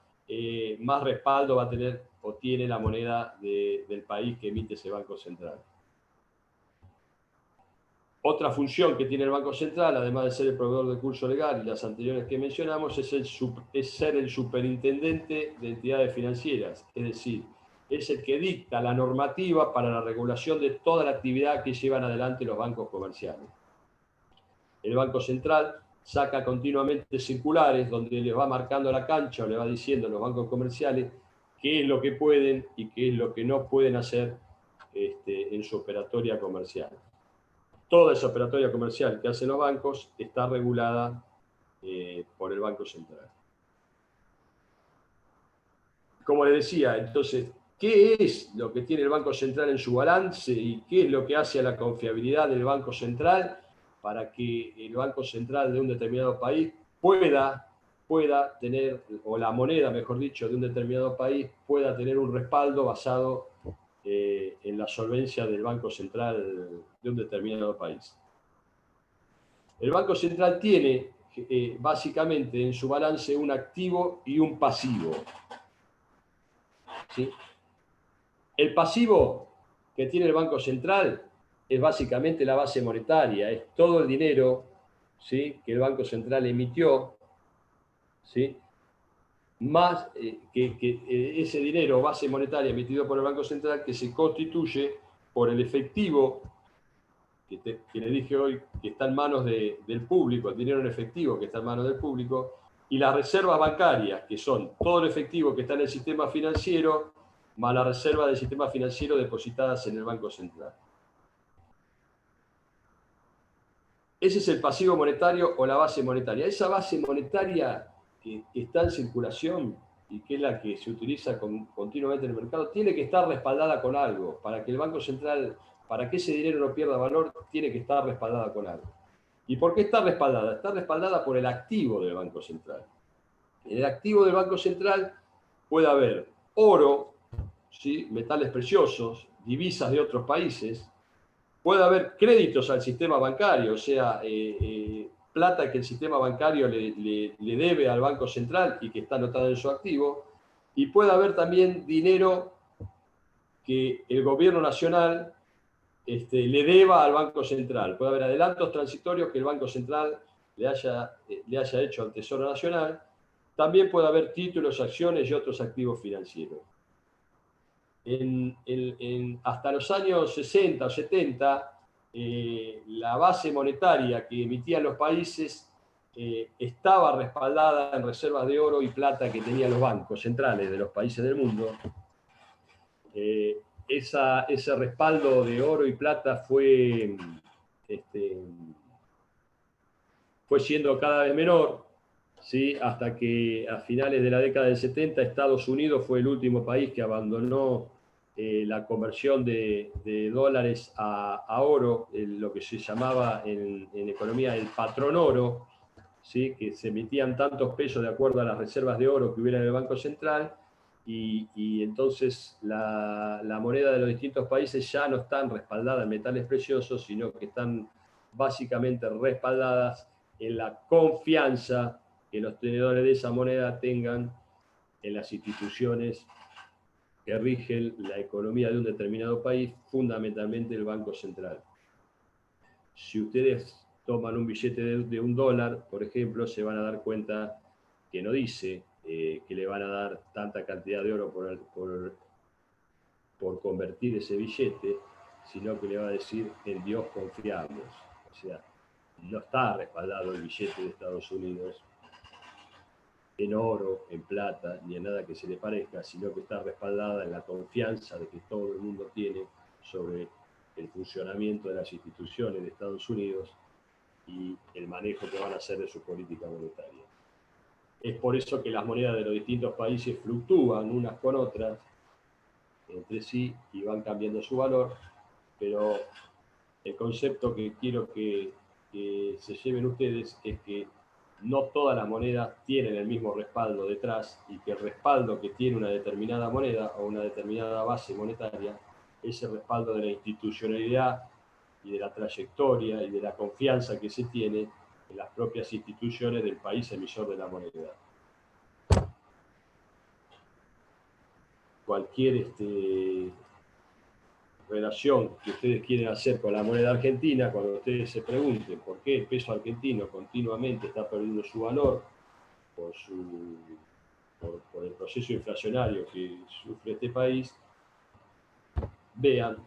más respaldo va a tener o tiene la moneda del país que emite ese Banco Central. Otra función que tiene el Banco Central, además de ser el proveedor de curso legal y las anteriores que mencionamos, es ser el superintendente de entidades financieras, es decir, es el que dicta la normativa para la regulación de toda la actividad que llevan adelante los bancos comerciales. El Banco Central saca continuamente circulares donde les va marcando la cancha o le va diciendo a los bancos comerciales qué es lo que pueden y qué es lo que no pueden hacer en su operatoria comercial. Toda esa operatoria comercial que hacen los bancos está regulada por el Banco Central. Como les decía, entonces, ¿qué es lo que tiene el Banco Central en su balance y qué es lo que hace a la confiabilidad del Banco Central para que el Banco Central de un determinado país pueda tener, o la moneda, mejor dicho, de un determinado país pueda tener un respaldo basado en la solvencia del Banco Central de un determinado país? El Banco Central tiene básicamente en su balance un activo y un pasivo. ¿Sí? El pasivo que tiene el Banco Central es básicamente la base monetaria, es todo el dinero, ¿sí?, que el Banco Central emitió, ¿sí?, más ese dinero, base monetaria emitido por el Banco Central, que se constituye por el efectivo que le dije hoy, que está en manos del público, el dinero en efectivo que está en manos del público, y las reservas bancarias, que son todo el efectivo que está en el sistema financiero, más la reserva del sistema financiero depositadas en el Banco Central. Ese es el pasivo monetario o la base monetaria. Esa base monetaria que está en circulación y que es la que se utiliza continuamente en el mercado, tiene que estar respaldada con algo. Para que el Banco Central, para que ese dinero no pierda valor, tiene que estar respaldada con algo. ¿Y por qué está respaldada? Está respaldada por el activo del Banco Central. En el activo del Banco Central puede haber oro, ¿sí?, metales preciosos, divisas de otros países, puede haber créditos al sistema bancario, o sea, plata que el sistema bancario le debe al Banco Central y que está anotada en su activo, y puede haber también dinero que el gobierno nacional le deba al Banco Central. Puede haber adelantos transitorios que el Banco Central le haya hecho al Tesoro Nacional. También puede haber títulos, acciones y otros activos financieros. Hasta los años 60 o 70, la base monetaria que emitían los países estaba respaldada en reservas de oro y plata que tenían los bancos centrales de los países del mundo. Ese respaldo de oro y plata fue siendo cada vez menor, ¿sí?, hasta que a finales de la década del 70 Estados Unidos fue el último país que abandonó la conversión de dólares a oro, lo que se llamaba en economía el patrón oro, ¿sí?, que se emitían tantos pesos de acuerdo a las reservas de oro que hubiera en el Banco Central, y entonces la moneda de los distintos países ya no están respaldadas en metales preciosos, sino que están básicamente respaldadas en la confianza que los tenedores de esa moneda tengan en las instituciones que rigen la economía de un determinado país, fundamentalmente el Banco Central. Si ustedes toman un billete de $1, por ejemplo, se van a dar cuenta que no dice que le van a dar tanta cantidad de oro por convertir ese billete, sino que le va a decir en Dios confiamos. O sea, no está respaldado el billete de Estados Unidos en oro, en plata, ni en nada que se le parezca, sino que está respaldada en la confianza de que todo el mundo tiene sobre el funcionamiento de las instituciones de Estados Unidos y el manejo que van a hacer de su política monetaria. Es por eso que las monedas de los distintos países fluctúan unas con otras entre sí y van cambiando su valor, pero el concepto que quiero que se lleven ustedes es que no todas las monedas tienen el mismo respaldo detrás, y que el respaldo que tiene una determinada moneda o una determinada base monetaria es el respaldo de la institucionalidad y de la trayectoria y de la confianza que se tiene en las propias instituciones del país emisor de la moneda. Cualquier relación que ustedes quieren hacer con la moneda argentina, cuando ustedes se pregunten por qué el peso argentino continuamente está perdiendo su valor por el proceso inflacionario que sufre este país, vean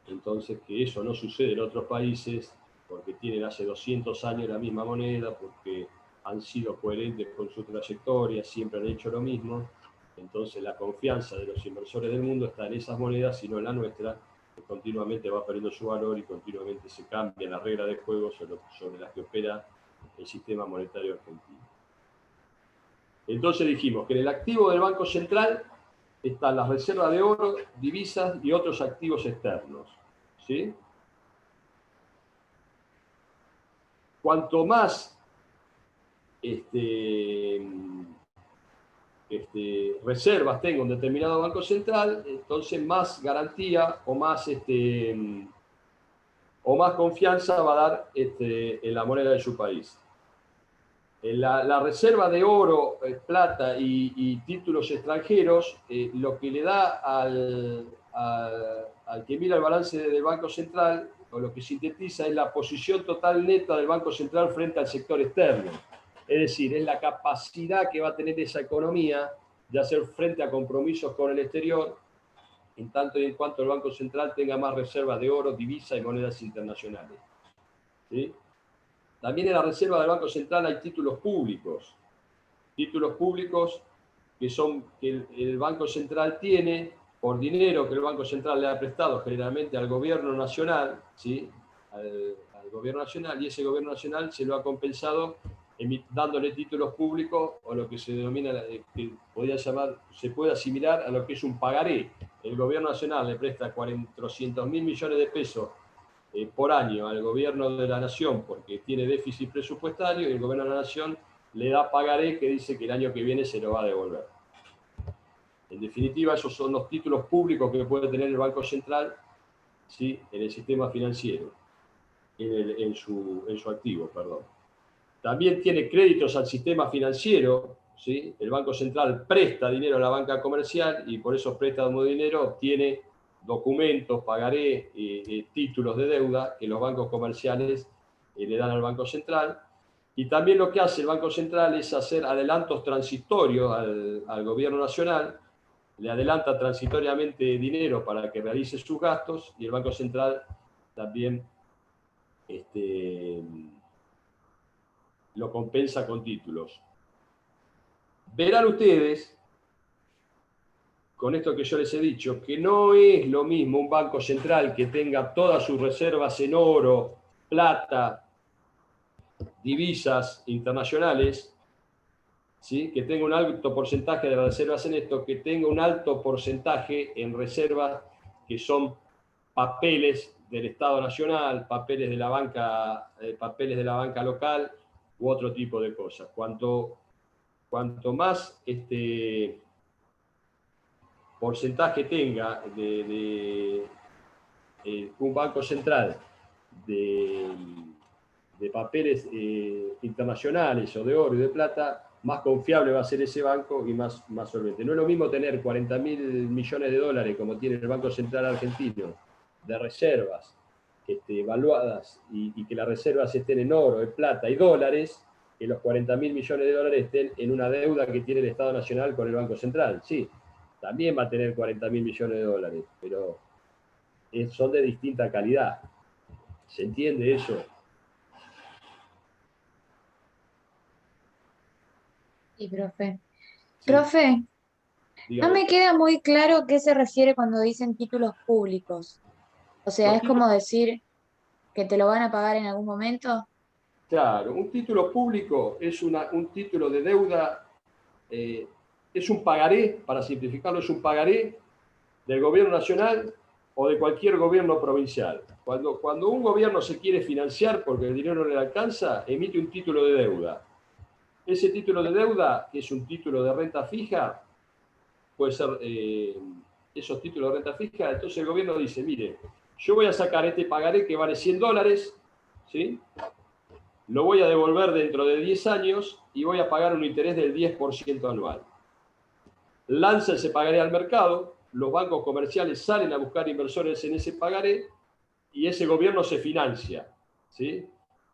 entonces que eso no sucede en otros países porque tienen hace 200 años la misma moneda, porque han sido coherentes con su trayectoria, siempre han hecho lo mismo. Entonces la confianza de los inversores del mundo está en esas monedas y no en la nuestra, que continuamente va perdiendo su valor y continuamente se cambian las reglas de juego sobre las que opera el sistema monetario argentino. Entonces dijimos que en el activo del Banco Central están las reservas de oro, divisas y otros activos externos, ¿sí? Cuanto más reservas tenga un determinado banco central, entonces más garantía o más confianza va a dar en la moneda de su país. La reserva de oro, plata y títulos extranjeros, lo que le da al que mira el balance del Banco Central, o lo que sintetiza, es la posición total neta del Banco Central frente al sector externo. Es decir, es la capacidad que va a tener esa economía de hacer frente a compromisos con el exterior en tanto y en cuanto el Banco Central tenga más reservas de oro, divisa y monedas internacionales. ¿Sí? También en la reserva del Banco Central hay títulos públicos que el Banco Central tiene por dinero que el Banco Central le ha prestado generalmente al gobierno nacional, ¿sí? al gobierno nacional, y ese gobierno nacional se lo ha compensado dándole títulos públicos o lo que se denomina, que se puede asimilar a lo que es un pagaré. El gobierno nacional le presta 400.000 millones de pesos por año al gobierno de la nación porque tiene déficit presupuestario, y el gobierno de la nación le da pagaré que dice que el año que viene se lo va a devolver. En definitiva, esos son los títulos públicos que puede tener el Banco Central, ¿sí? En el sistema financiero, en su activo, perdón. También tiene créditos al sistema financiero, ¿sí? El Banco Central presta dinero a la banca comercial y por esos préstamos de dinero obtiene documentos, pagaré, títulos de deuda que los bancos comerciales le dan al Banco Central. Y también lo que hace el Banco Central es hacer adelantos transitorios al gobierno nacional, le adelanta transitoriamente dinero para que realice sus gastos, y el Banco Central también lo compensa con títulos. Verán ustedes, con esto que yo les he dicho, que no es lo mismo un banco central que tenga todas sus reservas en oro, plata, divisas internacionales, ¿sí? Que tenga un alto porcentaje de las reservas en esto, que tenga un alto porcentaje en reservas que son papeles del Estado Nacional, papeles de la banca local u otro tipo de cosas. Cuanto más porcentaje tenga un banco central de papeles internacionales o de oro y de plata, más confiable va a ser ese banco y más solvente. No es lo mismo tener 40.000 millones de dólares como tiene el Banco Central argentino de reservas evaluadas y que las reservas estén en oro, en plata y dólares, que los 40.000 millones de dólares estén en una deuda que tiene el Estado Nacional con el Banco Central. Sí, también va a tener 40.000 millones de dólares, pero son de distinta calidad. ¿Se entiende eso? Sí, profe. Sí. Profe, no Dígame. me queda muy claro a qué se refiere cuando dicen títulos públicos. O sea, Los es como títulos, decir que te lo van a pagar en algún momento. claro, un título público es un título de deuda, es un pagaré, para simplificarlo, es un pagaré del gobierno nacional o de cualquier gobierno provincial. Cuando un gobierno se quiere financiar porque el dinero no le alcanza, emite un título de deuda. Ese título de deuda, que es un título de renta fija, puede ser esos títulos de renta fija. Entonces el gobierno dice, mire, yo voy a sacar este pagaré que vale $100, ¿sí? Lo voy a devolver dentro de 10 años y voy a pagar un interés del 10% anual. Lanza ese pagaré al mercado, los bancos comerciales salen a buscar inversores en ese pagaré y ese gobierno se financia, ¿sí?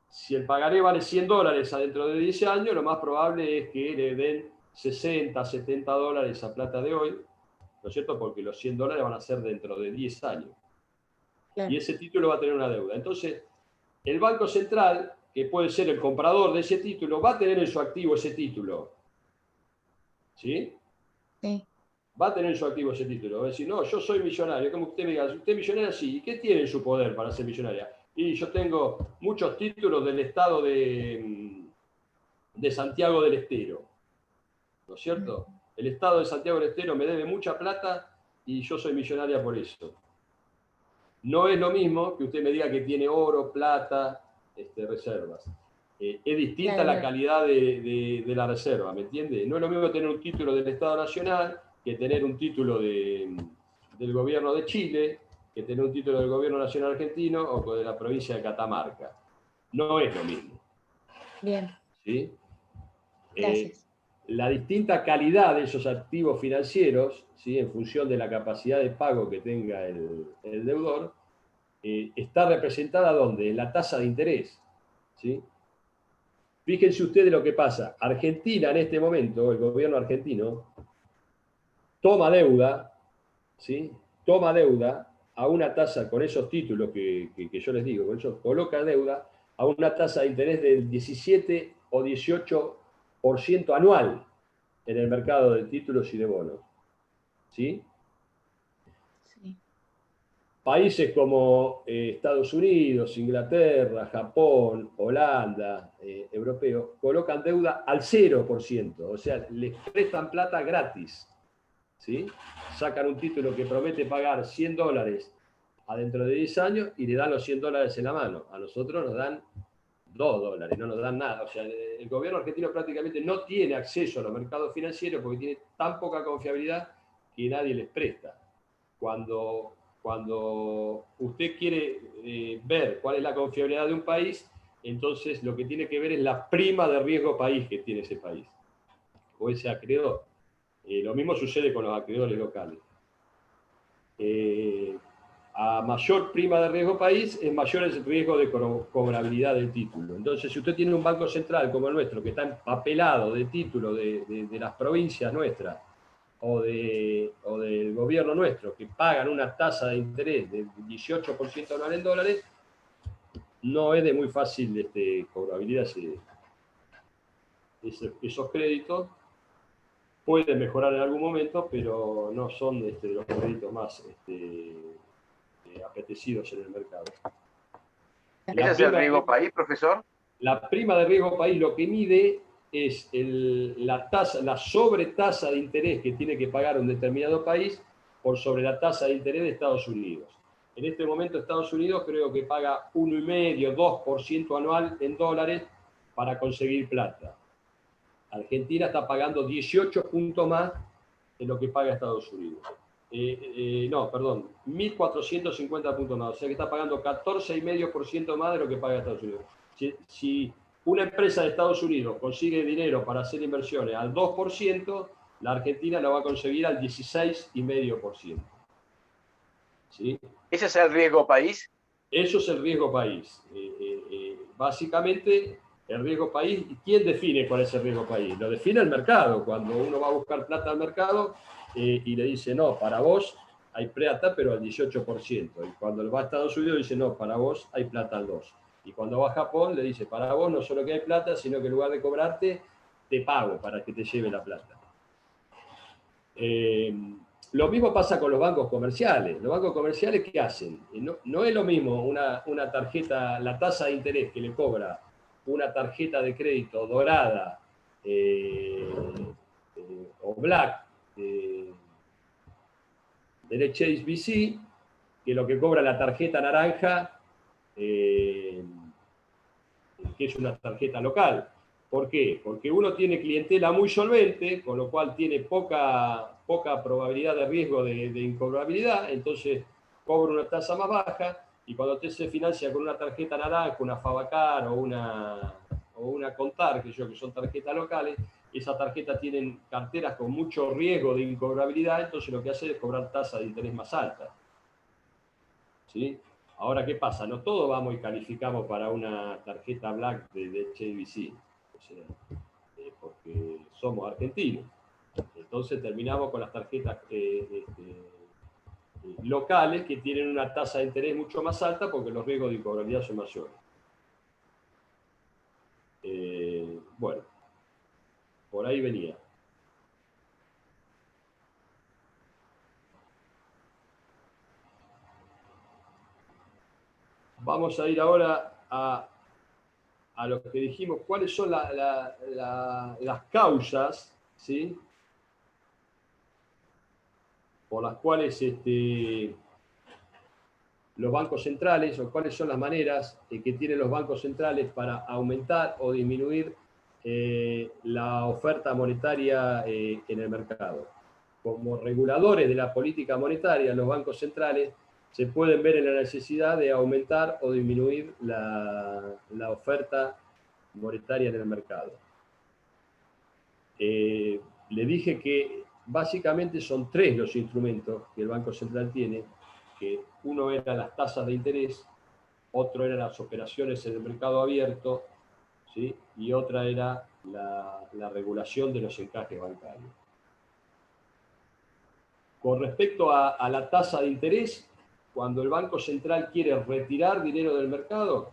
Si el pagaré vale $100 dentro de 10 años, lo más probable es que le den 60, $70 a plata de hoy, ¿no es cierto? Porque los $100 van a ser dentro de 10 años. Claro. Y ese título va a tener una deuda. Entonces, el Banco Central, que puede ser el comprador de ese título, va a tener en su activo ese título. ¿Sí? Sí. Va a tener en su activo ese título. Va a decir, no, yo soy millonario. Como usted me diga, usted es millonaria, sí. ¿Y qué tiene en su poder para ser millonaria? Y yo tengo muchos títulos del estado de Santiago del Estero. ¿No es cierto? El estado de Santiago del Estero me debe mucha plata y yo soy millonaria por eso. No es lo mismo que usted me diga que tiene oro, plata, reservas. Es distinta Claro, la calidad de la reserva, ¿me entiende? No es lo mismo tener un título del Estado Nacional que tener un título del gobierno de Chile, que tener un título del gobierno nacional argentino o de la provincia de Catamarca. No es lo mismo. bien, ¿Sí? gracias. La distinta calidad de esos activos financieros, ¿sí? En función de la capacidad de pago que tenga el deudor, está representada ¿dónde? En la tasa de interés. ¿Sí? Fíjense ustedes lo que pasa. Argentina en este momento, el gobierno argentino, toma deuda, ¿sí? toma deuda a una tasa, con esos títulos que yo les digo, con eso coloca deuda a una tasa de interés del 17 o 18% anual en el mercado de títulos y de bonos. ¿Sí? Sí. Países como Estados Unidos, Inglaterra, Japón, Holanda, europeos, colocan deuda al 0%, o sea, les prestan plata gratis. ¿Sí? Sacan un título que promete pagar $100 adentro de 10 años y le dan los $100 en la mano. A nosotros nos dan $2, no nos dan nada. O sea, el gobierno argentino prácticamente no tiene acceso a los mercados financieros porque tiene tan poca confiabilidad que nadie les presta. Cuando usted quiere ver cuál es la confiabilidad de un país, entonces lo que tiene que ver es la prima de riesgo país que tiene ese país o ese acreedor. Lo mismo sucede con los acreedores locales. A mayor prima de riesgo país, es mayor el riesgo de cobrabilidad del título. Entonces, si usted tiene un banco central como el nuestro, que está empapelado de título de las provincias nuestras o del gobierno nuestro, que pagan una tasa de interés del 18% anual en dólares, no es de muy fácil cobrabilidad esos créditos. Puede mejorar en algún momento, pero no son de los créditos más apetecidos en el mercado. ¿Ese es el riesgo país, profesor? La prima de riesgo país lo que mide es la sobretasa de interés que tiene que pagar un determinado país por sobre la tasa de interés de Estados Unidos. En este momento Estados Unidos creo que paga 1,5, 2% anual en dólares para conseguir plata. Argentina está pagando 18 puntos más de lo que paga Estados Unidos. No, perdón, 1.450 puntos más. O sea que está pagando 14,5% más de lo que paga Estados Unidos. Si una empresa de Estados Unidos consigue dinero para hacer inversiones al 2%, la Argentina lo va a conseguir al 16,5%. ¿Sí? ¿Ese es el riesgo país? Eso es el riesgo país. Básicamente, el riesgo país, ¿quién define cuál es el riesgo país? Lo define el mercado. Cuando uno va a buscar plata al mercado y le dice, no, para vos hay plata, pero al 18%. Y cuando va a Estados Unidos dice, no, para vos hay plata al 2%. Y cuando va a Japón le dice, para vos no solo que hay plata, sino que en lugar de cobrarte, te pago para que te lleve la plata. Lo mismo pasa con los bancos comerciales. Los bancos comerciales, ¿qué hacen? No es lo mismo una tarjeta, la tasa de interés que le cobra una tarjeta de crédito dorada o black del HSBC que lo que cobra la tarjeta naranja, que es una tarjeta local. ¿Por qué? Porque uno tiene clientela muy solvente, con lo cual tiene poca probabilidad de riesgo de incobrabilidad, entonces cobra una tasa más baja, y cuando usted se financia con una tarjeta naranja, una Favacar o una Contar, que son tarjetas locales, esas tarjetas tienen carteras con mucho riesgo de incobrabilidad, entonces lo que hace es cobrar tasas de interés más altas. ¿Sí? Ahora, ¿qué pasa? No todos vamos y calificamos para una tarjeta black de HSBC, o sea, porque somos argentinos. Entonces terminamos con las tarjetas locales que tienen una tasa de interés mucho más alta porque los riesgos de incobrabilidad son mayores. Bueno, por ahí venía. Vamos a ir ahora a lo que dijimos, cuáles son las causas, ¿sí?, por las cuales los bancos centrales, o cuáles son las maneras que tienen los bancos centrales para aumentar o disminuir la oferta monetaria en el mercado. Como reguladores de la política monetaria, los bancos centrales se pueden ver en la necesidad de aumentar o disminuir la oferta monetaria en el mercado. Le dije que básicamente son 3 los instrumentos que el Banco Central tiene, que uno era las tasas de interés, otro eran las operaciones en el mercado abierto, ¿sí?, y otra era la regulación de los encajes bancarios. Con respecto a la tasa de interés, cuando el Banco Central quiere retirar dinero del mercado,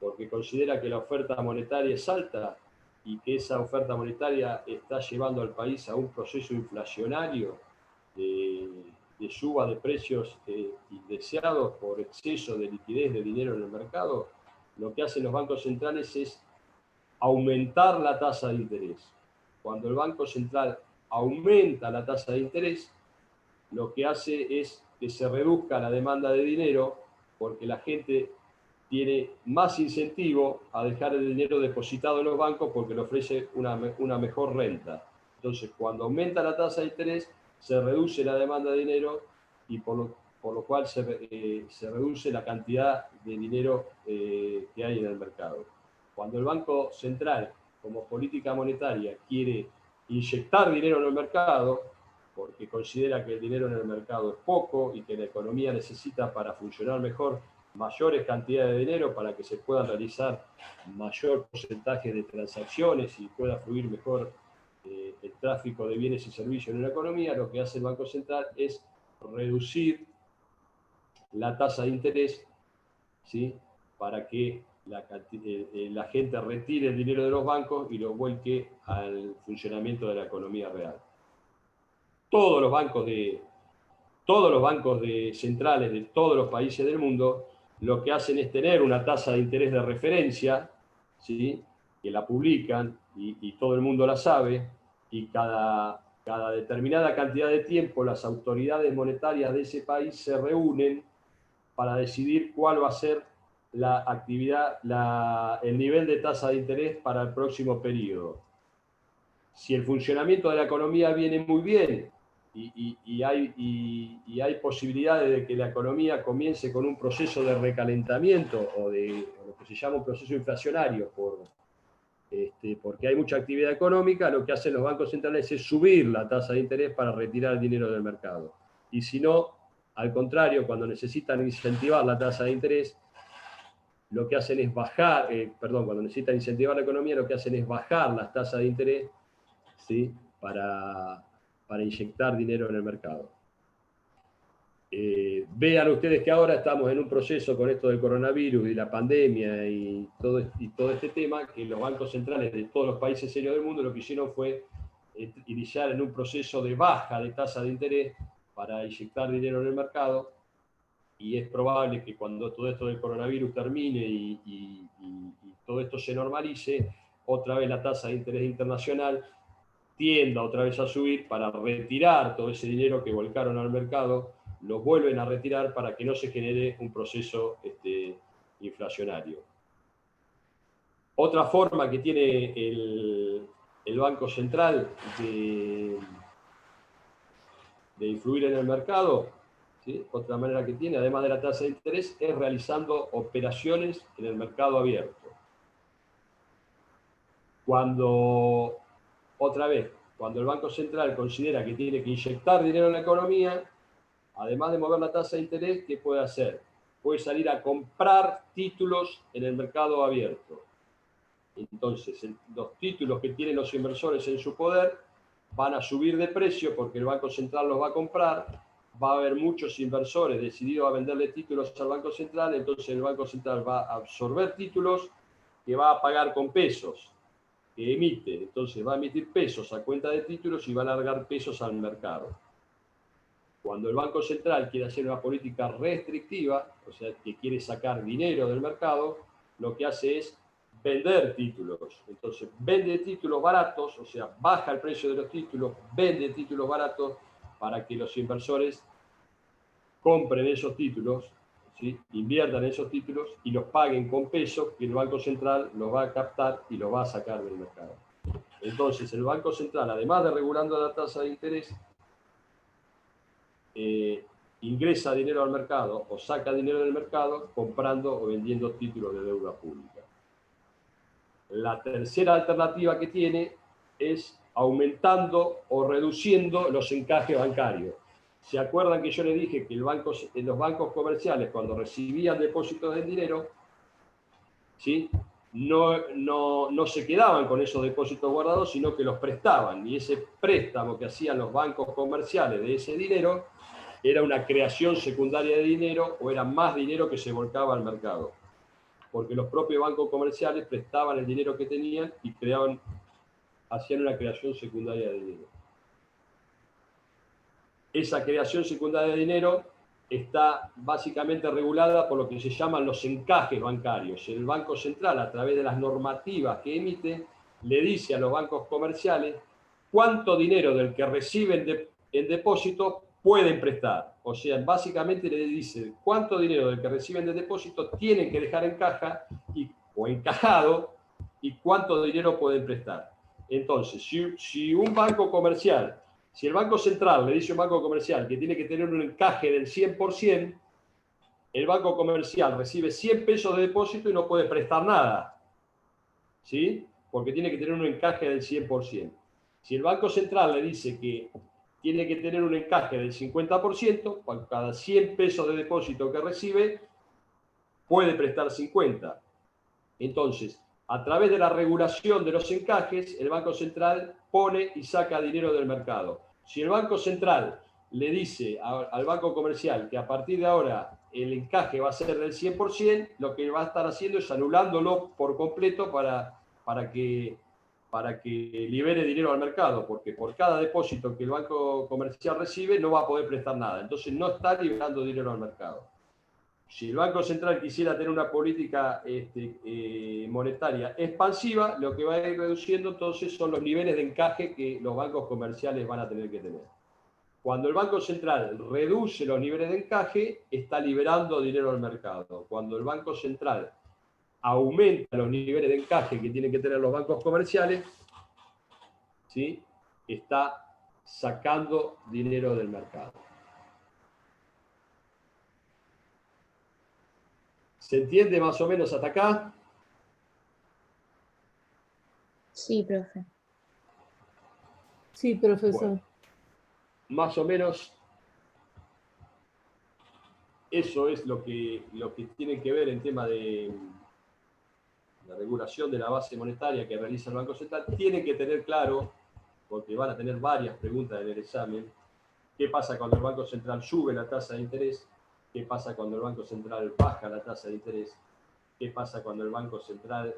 porque considera que la oferta monetaria es alta y que esa oferta monetaria está llevando al país a un proceso inflacionario de suba de precios indeseados por exceso de liquidez de dinero en el mercado, lo que hacen los bancos centrales es aumentar la tasa de interés. Cuando el Banco Central aumenta la tasa de interés, lo que hace es que se reduzca la demanda de dinero porque la gente tiene más incentivo a dejar el dinero depositado en los bancos porque le ofrece una mejor renta. Entonces, cuando aumenta la tasa de interés, se reduce la demanda de dinero y por lo cual se reduce la cantidad de dinero que hay en el mercado. Cuando el Banco Central, como política monetaria, quiere inyectar dinero en el mercado, porque considera que el dinero en el mercado es poco y que la economía necesita para funcionar mejor mayores cantidades de dinero para que se puedan realizar mayor porcentaje de transacciones y pueda fluir mejor el tráfico de bienes y servicios en la economía, lo que hace el Banco Central es reducir la tasa de interés, ¿sí?, para que la gente retire el dinero de los bancos y lo vuelque al funcionamiento de la economía real. Todos los bancos centrales de todos los países del mundo lo que hacen es tener una tasa de interés de referencia, ¿sí?, que la publican y todo el mundo la sabe, y cada determinada cantidad de tiempo las autoridades monetarias de ese país se reúnen para decidir cuál va a ser la actividad, el nivel de tasa de interés para el próximo periodo. Si el funcionamiento de la economía viene muy bien y hay posibilidades de que la economía comience con un proceso de recalentamiento o lo que se llama un proceso inflacionario, porque hay mucha actividad económica, lo que hacen los bancos centrales es subir la tasa de interés para retirar el dinero del mercado. Y si no, al contrario, cuando necesitan incentivar la tasa de interés, lo que hacen es cuando necesitan incentivar la economía, lo que hacen es bajar las tasas de interés, ¿sí?, para inyectar dinero en el mercado. Vean ustedes que ahora estamos en un proceso con esto del coronavirus y la pandemia y todo este tema, que los bancos centrales de todos los países serios del mundo lo que hicieron fue iniciar en un proceso de baja de tasa de interés para inyectar dinero en el mercado, y es probable que cuando todo esto del coronavirus termine y todo esto se normalice, otra vez la tasa de interés internacional tienda otra vez a subir para retirar todo ese dinero que volcaron al mercado, lo vuelven a retirar para que no se genere un proceso inflacionario. Otra forma que tiene el Banco Central de influir en el mercado, ¿sí?, otra manera que tiene, además de la tasa de interés, es realizando operaciones en el mercado abierto. Cuando el Banco Central considera que tiene que inyectar dinero en la economía, además de mover la tasa de interés, ¿qué puede hacer? Puede salir a comprar títulos en el mercado abierto. Entonces, los títulos que tienen los inversores en su poder van a subir de precio porque el Banco Central los va a comprar, va a haber muchos inversores decididos a venderle títulos al Banco Central, entonces el Banco Central va a absorber títulos que va a pagar con pesos que emite, entonces va a emitir pesos a cuenta de títulos y va a largar pesos al mercado. Cuando el Banco Central quiere hacer una política restrictiva, o sea, que quiere sacar dinero del mercado, lo que hace es vender títulos. Entonces, vende títulos baratos, o sea, baja el precio de los títulos, vende títulos baratos para que los inversores compren esos títulos, ¿sí?, inviertan esos títulos y los paguen con pesos que el Banco Central los va a captar y los va a sacar del mercado. Entonces, el Banco Central, además de regulando la tasa de interés, ingresa dinero al mercado o saca dinero del mercado comprando o vendiendo títulos de deuda pública. La tercera alternativa que tiene es aumentando o reduciendo los encajes bancarios. ¿Se acuerdan que yo les dije que los bancos comerciales, cuando recibían depósitos de dinero, ¿sí?, no se quedaban con esos depósitos guardados, sino que los prestaban. Y ese préstamo que hacían los bancos comerciales de ese dinero era una creación secundaria de dinero o era más dinero que se volcaba al mercado. Porque los propios bancos comerciales prestaban el dinero que tenían y hacían una creación secundaria de dinero. Esa creación secundaria de dinero está básicamente regulada por lo que se llaman los encajes bancarios. El Banco Central, a través de las normativas que emite, le dice a los bancos comerciales cuánto dinero del que reciben en depósito pueden prestar. O sea, básicamente le dice cuánto dinero del que reciben de depósito tienen que dejar en caja o encajado y cuánto dinero pueden prestar. Entonces, si un banco comercial, si el Banco Central le dice a un banco comercial que tiene que tener un encaje del 100%, el banco comercial recibe 100 pesos de depósito y no puede prestar nada, ¿sí? Porque tiene que tener un encaje del 100%. Si el Banco Central le dice que tiene que tener un encaje del 50%, por cada 100 pesos de depósito que recibe, puede prestar 50. Entonces, a través de la regulación de los encajes, el Banco Central pone y saca dinero del mercado. Si el Banco Central le dice al banco comercial que a partir de ahora el encaje va a ser del 100%, lo que va a estar haciendo es anulándolo por completo para que libere dinero al mercado, porque por cada depósito que el banco comercial recibe no va a poder prestar nada. Entonces no está liberando dinero al mercado. Si el Banco Central quisiera tener una política monetaria expansiva, lo que va a ir reduciendo entonces son los niveles de encaje que los bancos comerciales van a tener que tener. Cuando el Banco Central reduce los niveles de encaje, está liberando dinero al mercado. Cuando el Banco Central aumenta los niveles de encaje que tienen que tener los bancos comerciales, ¿sí?, está sacando dinero del mercado. ¿Se entiende más o menos hasta acá? Sí, profe. Sí, profesor. Bueno, más o menos eso es lo que tiene que ver en tema de la regulación de la base monetaria que realiza el Banco Central. Tiene que tener claro, porque van a tener varias preguntas en el examen, qué pasa cuando el Banco Central sube la tasa de interés, qué pasa cuando el Banco Central baja la tasa de interés, qué pasa cuando el Banco Central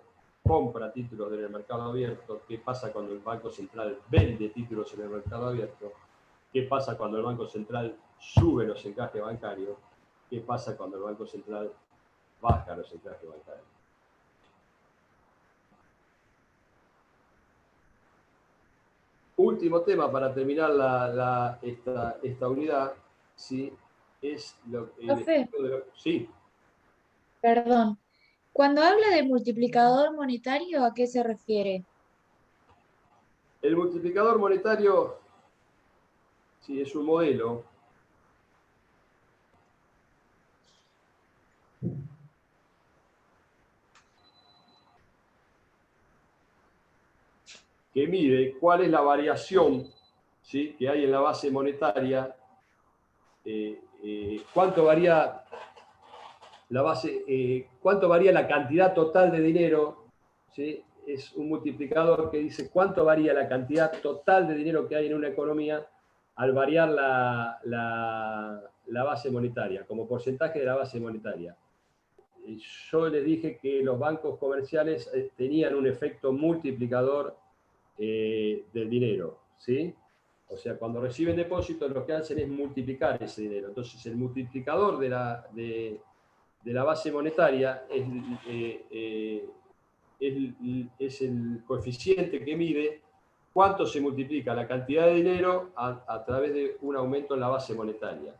compra títulos en el mercado abierto, qué pasa cuando el Banco Central vende títulos en el mercado abierto, qué pasa cuando el Banco Central sube los encajes bancarios, qué pasa cuando el Banco Central baja los encajes bancarios. Último tema para terminar esta unidad, ¿sí?, es Profe, sí. perdón. Cuando habla de multiplicador monetario, ¿a qué se refiere? El multiplicador monetario, sí, es un modelo que mide cuál es la variación, ¿sí?, que hay en la base monetaria, cuánto varía la base, cuánto varía la cantidad total de dinero, ¿sí? Es un multiplicador que dice cuánto varía la cantidad total de dinero que hay en una economía al variar la base monetaria, como porcentaje de la base monetaria. Yo les dije que los bancos comerciales tenían un efecto multiplicador del dinero, ¿sí? O sea, cuando reciben depósitos lo que hacen es multiplicar ese dinero. Entonces, el multiplicador de la base monetaria es el coeficiente que mide cuánto se multiplica la cantidad de dinero a través de un aumento en la base monetaria.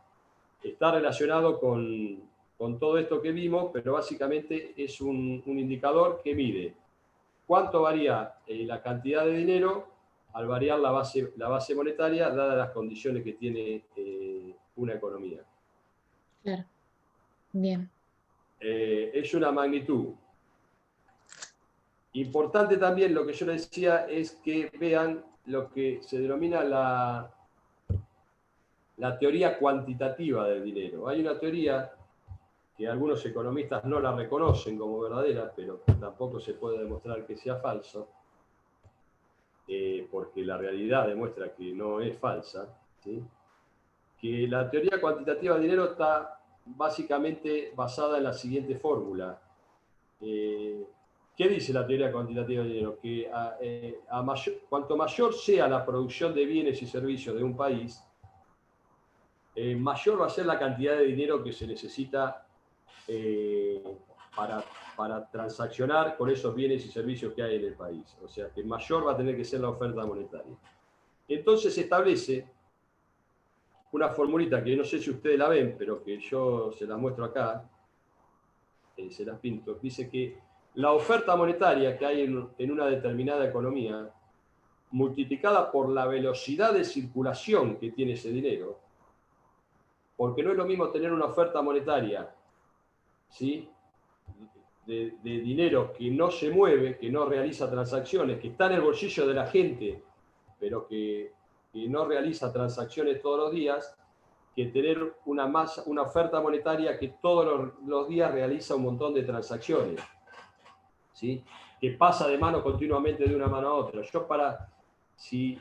Está relacionado con todo esto que vimos, pero básicamente es un indicador que mide cuánto varía la cantidad de dinero al variar la base monetaria, dadas las condiciones que tiene una economía. Claro. Bien. Es una magnitud. Importante también lo que yo les decía es que vean lo que se denomina la teoría cuantitativa del dinero. Hay una teoría que algunos economistas no la reconocen como verdadera, pero tampoco se puede demostrar que sea falso, porque la realidad demuestra que no es falsa, ¿sí? Que la teoría cuantitativa del dinero está básicamente basada en la siguiente fórmula. ¿Qué dice la teoría cuantitativa del dinero? Que cuanto mayor sea la producción de bienes y servicios de un país, mayor va a ser la cantidad de dinero que se necesita para transaccionar con esos bienes y servicios que hay en el país. O sea, que mayor va a tener que ser la oferta monetaria. Entonces se establece una formulita que no sé si ustedes la ven, pero que yo se la muestro acá, se las pinto. Dice que la oferta monetaria que hay en una determinada economía, multiplicada por la velocidad de circulación que tiene ese dinero, porque no es lo mismo tener una oferta monetaria, ¿sí?, de dinero que no se mueve, que no realiza transacciones, que está en el bolsillo de la gente, pero que no realiza transacciones todos los días, que tener una oferta monetaria que todos los días realiza un montón de transacciones, ¿sí?, que pasa de mano continuamente de una mano a otra. Si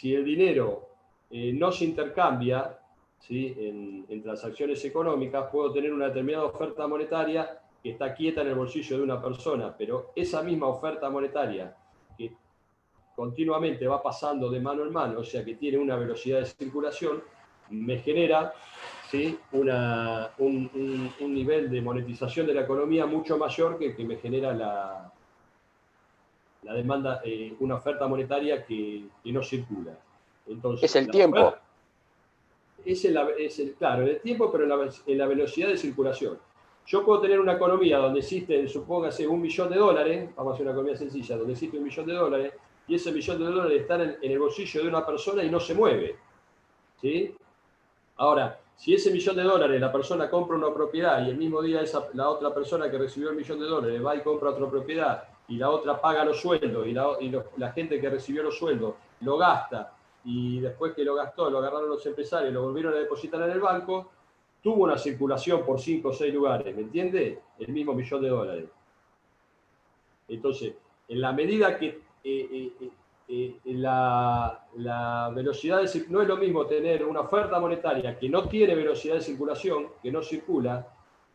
el dinero no se intercambia, ¿sí?, en transacciones económicas, puedo tener una determinada oferta monetaria que está quieta en el bolsillo de una persona, pero esa misma oferta monetaria que continuamente va pasando de mano en mano, o sea que tiene una velocidad de circulación, me genera, ¿sí?, un nivel de monetización de la economía mucho mayor que me genera la demanda, una oferta monetaria que no circula. Entonces, Es el tiempo. Claro, en el tiempo, pero en la velocidad de circulación. Yo puedo tener una economía donde existe, supóngase, $1 millón, vamos a hacer una economía sencilla, donde existe $1 millón, y ese $1 millón está en el bolsillo de una persona y no se mueve, ¿sí? Ahora, si ese $1 millón la persona compra una propiedad y el mismo día la otra persona que recibió el $1 millón va y compra otra propiedad y la otra paga los sueldos y la gente que recibió los sueldos lo gasta y después que lo gastó lo agarraron los empresarios, lo volvieron a depositar en el banco, tuvo una circulación por 5 o 6 lugares, ¿me entiende? El mismo $1 millón. Entonces, en la medida que la velocidad no es lo mismo tener una oferta monetaria que no tiene velocidad de circulación, que no circula,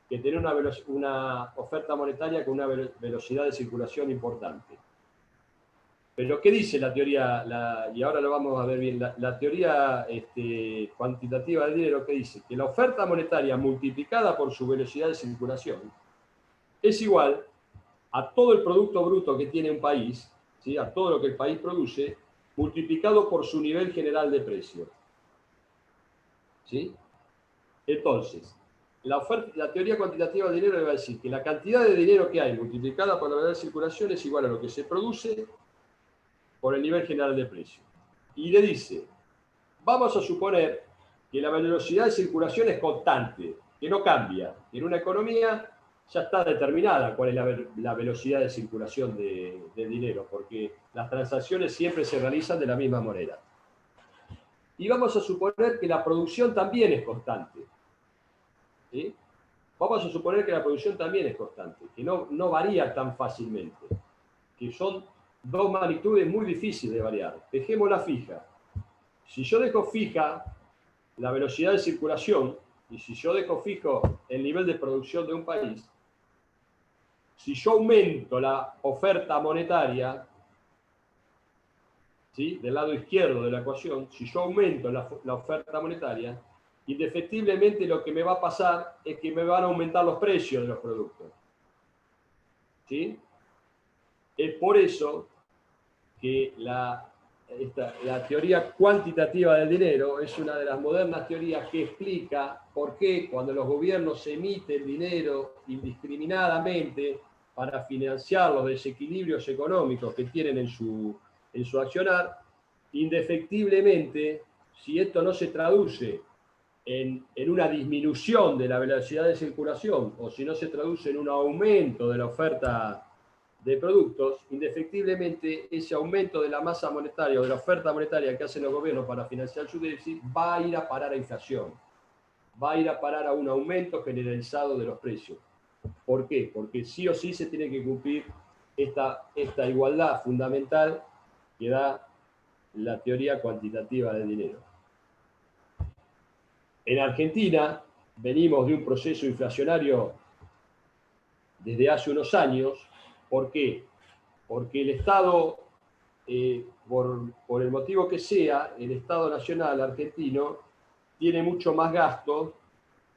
que tener una oferta monetaria con una velocidad de circulación importante. Pero ¿qué dice la teoría? Y ahora lo vamos a ver bien. La teoría cuantitativa del dinero, ¿qué dice? Que la oferta monetaria multiplicada por su velocidad de circulación es igual a todo el producto bruto que tiene un país, ¿sí?, a todo lo que el país produce, multiplicado por su nivel general de precio, ¿sí? Entonces, la teoría cuantitativa del dinero le va a decir que la cantidad de dinero que hay multiplicada por la velocidad de circulación es igual a lo que se produce por el nivel general de precio. Y le dice, vamos a suponer que la velocidad de circulación es constante, que no cambia. En una economía ya está determinada cuál es la velocidad de circulación del dinero, porque las transacciones siempre se realizan de la misma manera. Y vamos a suponer que la producción también es constante, ¿sí? Vamos a suponer que la producción también es constante, que no varía tan fácilmente, que son dos magnitudes muy difíciles de variar. Dejémosla fija. Si yo dejo fija la velocidad de circulación y si yo dejo fijo el nivel de producción de un país, si yo aumento la oferta monetaria, ¿sí?, del lado izquierdo de la ecuación, si yo aumento la oferta monetaria, indefectiblemente lo que me va a pasar es que me van a aumentar los precios de los productos, ¿sí? Es por eso que la teoría cuantitativa del dinero es una de las modernas teorías que explica por qué cuando los gobiernos emiten dinero indiscriminadamente para financiar los desequilibrios económicos que tienen en su accionar, indefectiblemente, si esto no se traduce en una disminución de la velocidad de circulación o si no se traduce en un aumento de la oferta de productos, indefectiblemente ese aumento de la masa monetaria o de la oferta monetaria que hacen los gobiernos para financiar su déficit va a ir a parar a inflación. va a ir a parar a un aumento generalizado de los precios. ¿Por qué? Porque sí o sí se tiene que cumplir esta igualdad fundamental que da la teoría cuantitativa del dinero. En Argentina venimos de un proceso inflacionario desde hace unos años. ¿Por qué? Porque el Estado, por el motivo que sea, el Estado Nacional argentino tiene mucho más gasto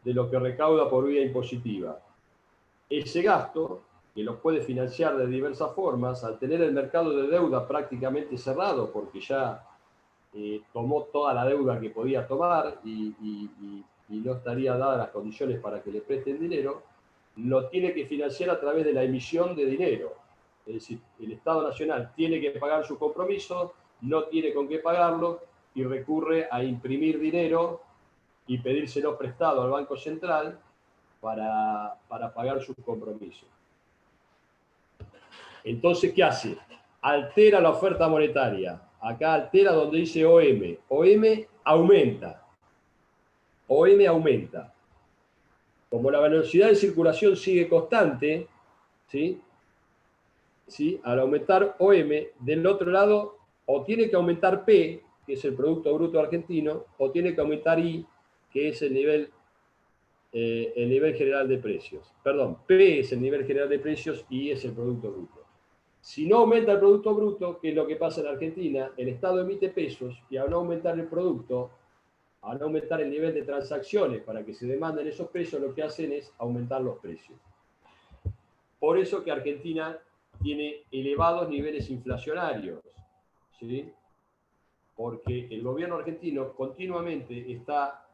de lo que recauda por vía impositiva. Ese gasto, que lo puede financiar de diversas formas, al tener el mercado de deuda prácticamente cerrado, porque ya tomó toda la deuda que podía tomar y no estaría dadas las condiciones para que le presten dinero, lo tiene que financiar a través de la emisión de dinero. Es decir, el Estado Nacional tiene que pagar sus compromisos, no tiene con qué pagarlo y recurre a imprimir dinero y pedírselo prestado al Banco Central para pagar sus compromisos. Entonces, ¿qué hace? Altera la oferta monetaria. Acá altera donde dice OM. OM aumenta. OM aumenta. Como la velocidad de circulación sigue constante, ¿sí? ¿Sí? Al aumentar OM, del otro lado, o tiene que aumentar P, que es el Producto Bruto Argentino, o tiene que aumentar I, que es el nivel general de precios. Perdón, P es el nivel general de precios y I es el Producto Bruto. Si no aumenta el Producto Bruto, que es lo que pasa en Argentina, el Estado emite pesos y al no aumentar el producto, al no aumentar el nivel de transacciones para que se demanden esos pesos, lo que hacen es aumentar los precios. Por eso que Argentina tiene elevados niveles inflacionarios, ¿sí? Porque el gobierno argentino continuamente está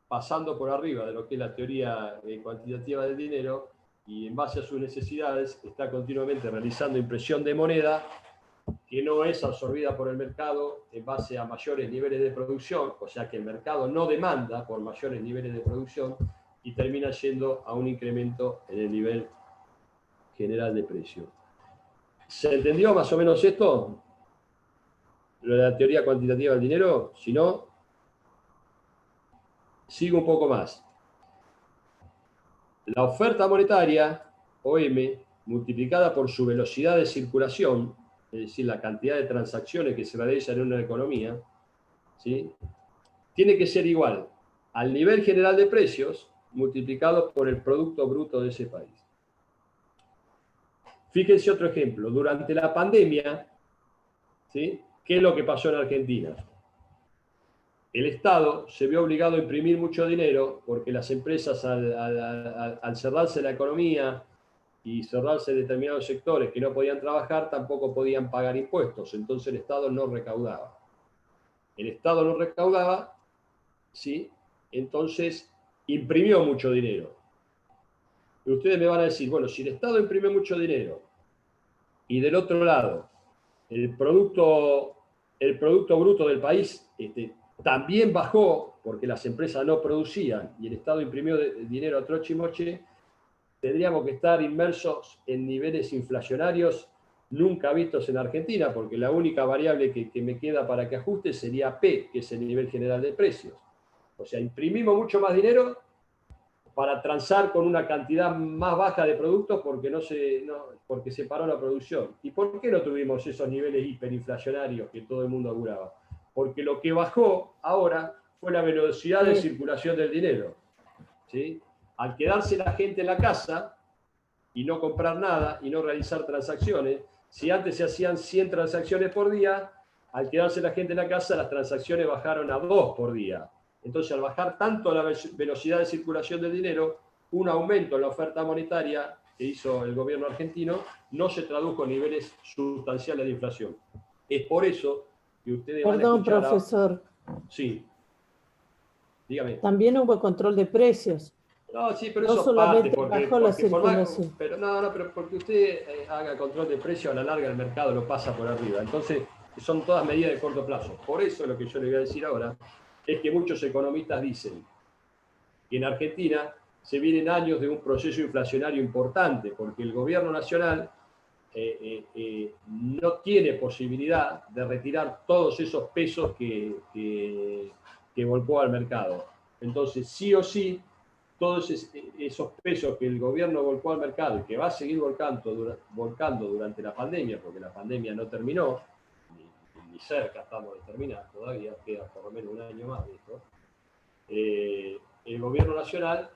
pasando por arriba de lo que es la teoría cuantitativa del dinero y en base a sus necesidades está continuamente realizando impresión de moneda que no es absorbida por el mercado en base a mayores niveles de producción, o sea que el mercado no demanda por mayores niveles de producción y termina yendo a un incremento en el nivel general de precio. ¿Se entendió más o menos esto? Lo de la teoría cuantitativa del dinero. Si no, sigo un poco más. La oferta monetaria, OM, multiplicada por su velocidad de circulación, es decir, la cantidad de transacciones que se realizan en una economía, ¿sí? Tiene que ser igual al nivel general de precios multiplicado por el Producto Bruto de ese país. Fíjense otro ejemplo. Durante la pandemia, ¿sí? ¿Qué es lo que pasó en Argentina? El Estado se vio obligado a imprimir mucho dinero porque las empresas al cerrarse la economía y cerrarse determinados sectores que no podían trabajar, tampoco podían pagar impuestos. Entonces el Estado no recaudaba. El Estado no recaudaba, ¿sí? Entonces imprimió mucho dinero. Y ustedes me van a decir, bueno, si el Estado imprime mucho dinero y del otro lado el Producto Bruto del país también bajó porque las empresas no producían y el Estado imprimió dinero a troche y moche, tendríamos que estar inmersos en niveles inflacionarios nunca vistos en Argentina, porque la única variable que me queda para que ajuste sería P, que es el nivel general de precios. O sea, imprimimos mucho más dinero para transar con una cantidad más baja de productos porque se paró la producción. ¿Y por qué no tuvimos esos niveles hiperinflacionarios que todo el mundo auguraba? Porque lo que bajó ahora fue la velocidad de circulación del dinero, ¿sí? Al quedarse la gente en la casa y no comprar nada y no realizar transacciones, si antes se hacían 100 transacciones por día, al quedarse la gente en la casa las transacciones bajaron a 2 por día. Entonces, al bajar tanto la velocidad de circulación del dinero, un aumento en la oferta monetaria que hizo el gobierno argentino no se tradujo en niveles sustanciales de inflación. Es por eso que ustedes van a escuchar... Perdón, profesor. Sí. Dígame. También hubo control de precios. No, sí, pero no eso solamente parte porque, bajó la circulación. pero porque usted haga control de precio, a la larga el mercado lo pasa por arriba. Entonces, son todas medidas de corto plazo. Por eso lo que yo le voy a decir ahora es que muchos economistas dicen que en Argentina se vienen años de un proceso inflacionario importante, porque el gobierno nacional no tiene posibilidad de retirar todos esos pesos que que volcó al mercado. Entonces, sí o sí, todos esos pesos que el gobierno volcó al mercado y que va a seguir volcando durante la pandemia, porque la pandemia no terminó, ni cerca estamos de terminar, todavía queda por lo menos un año más de esto, el gobierno nacional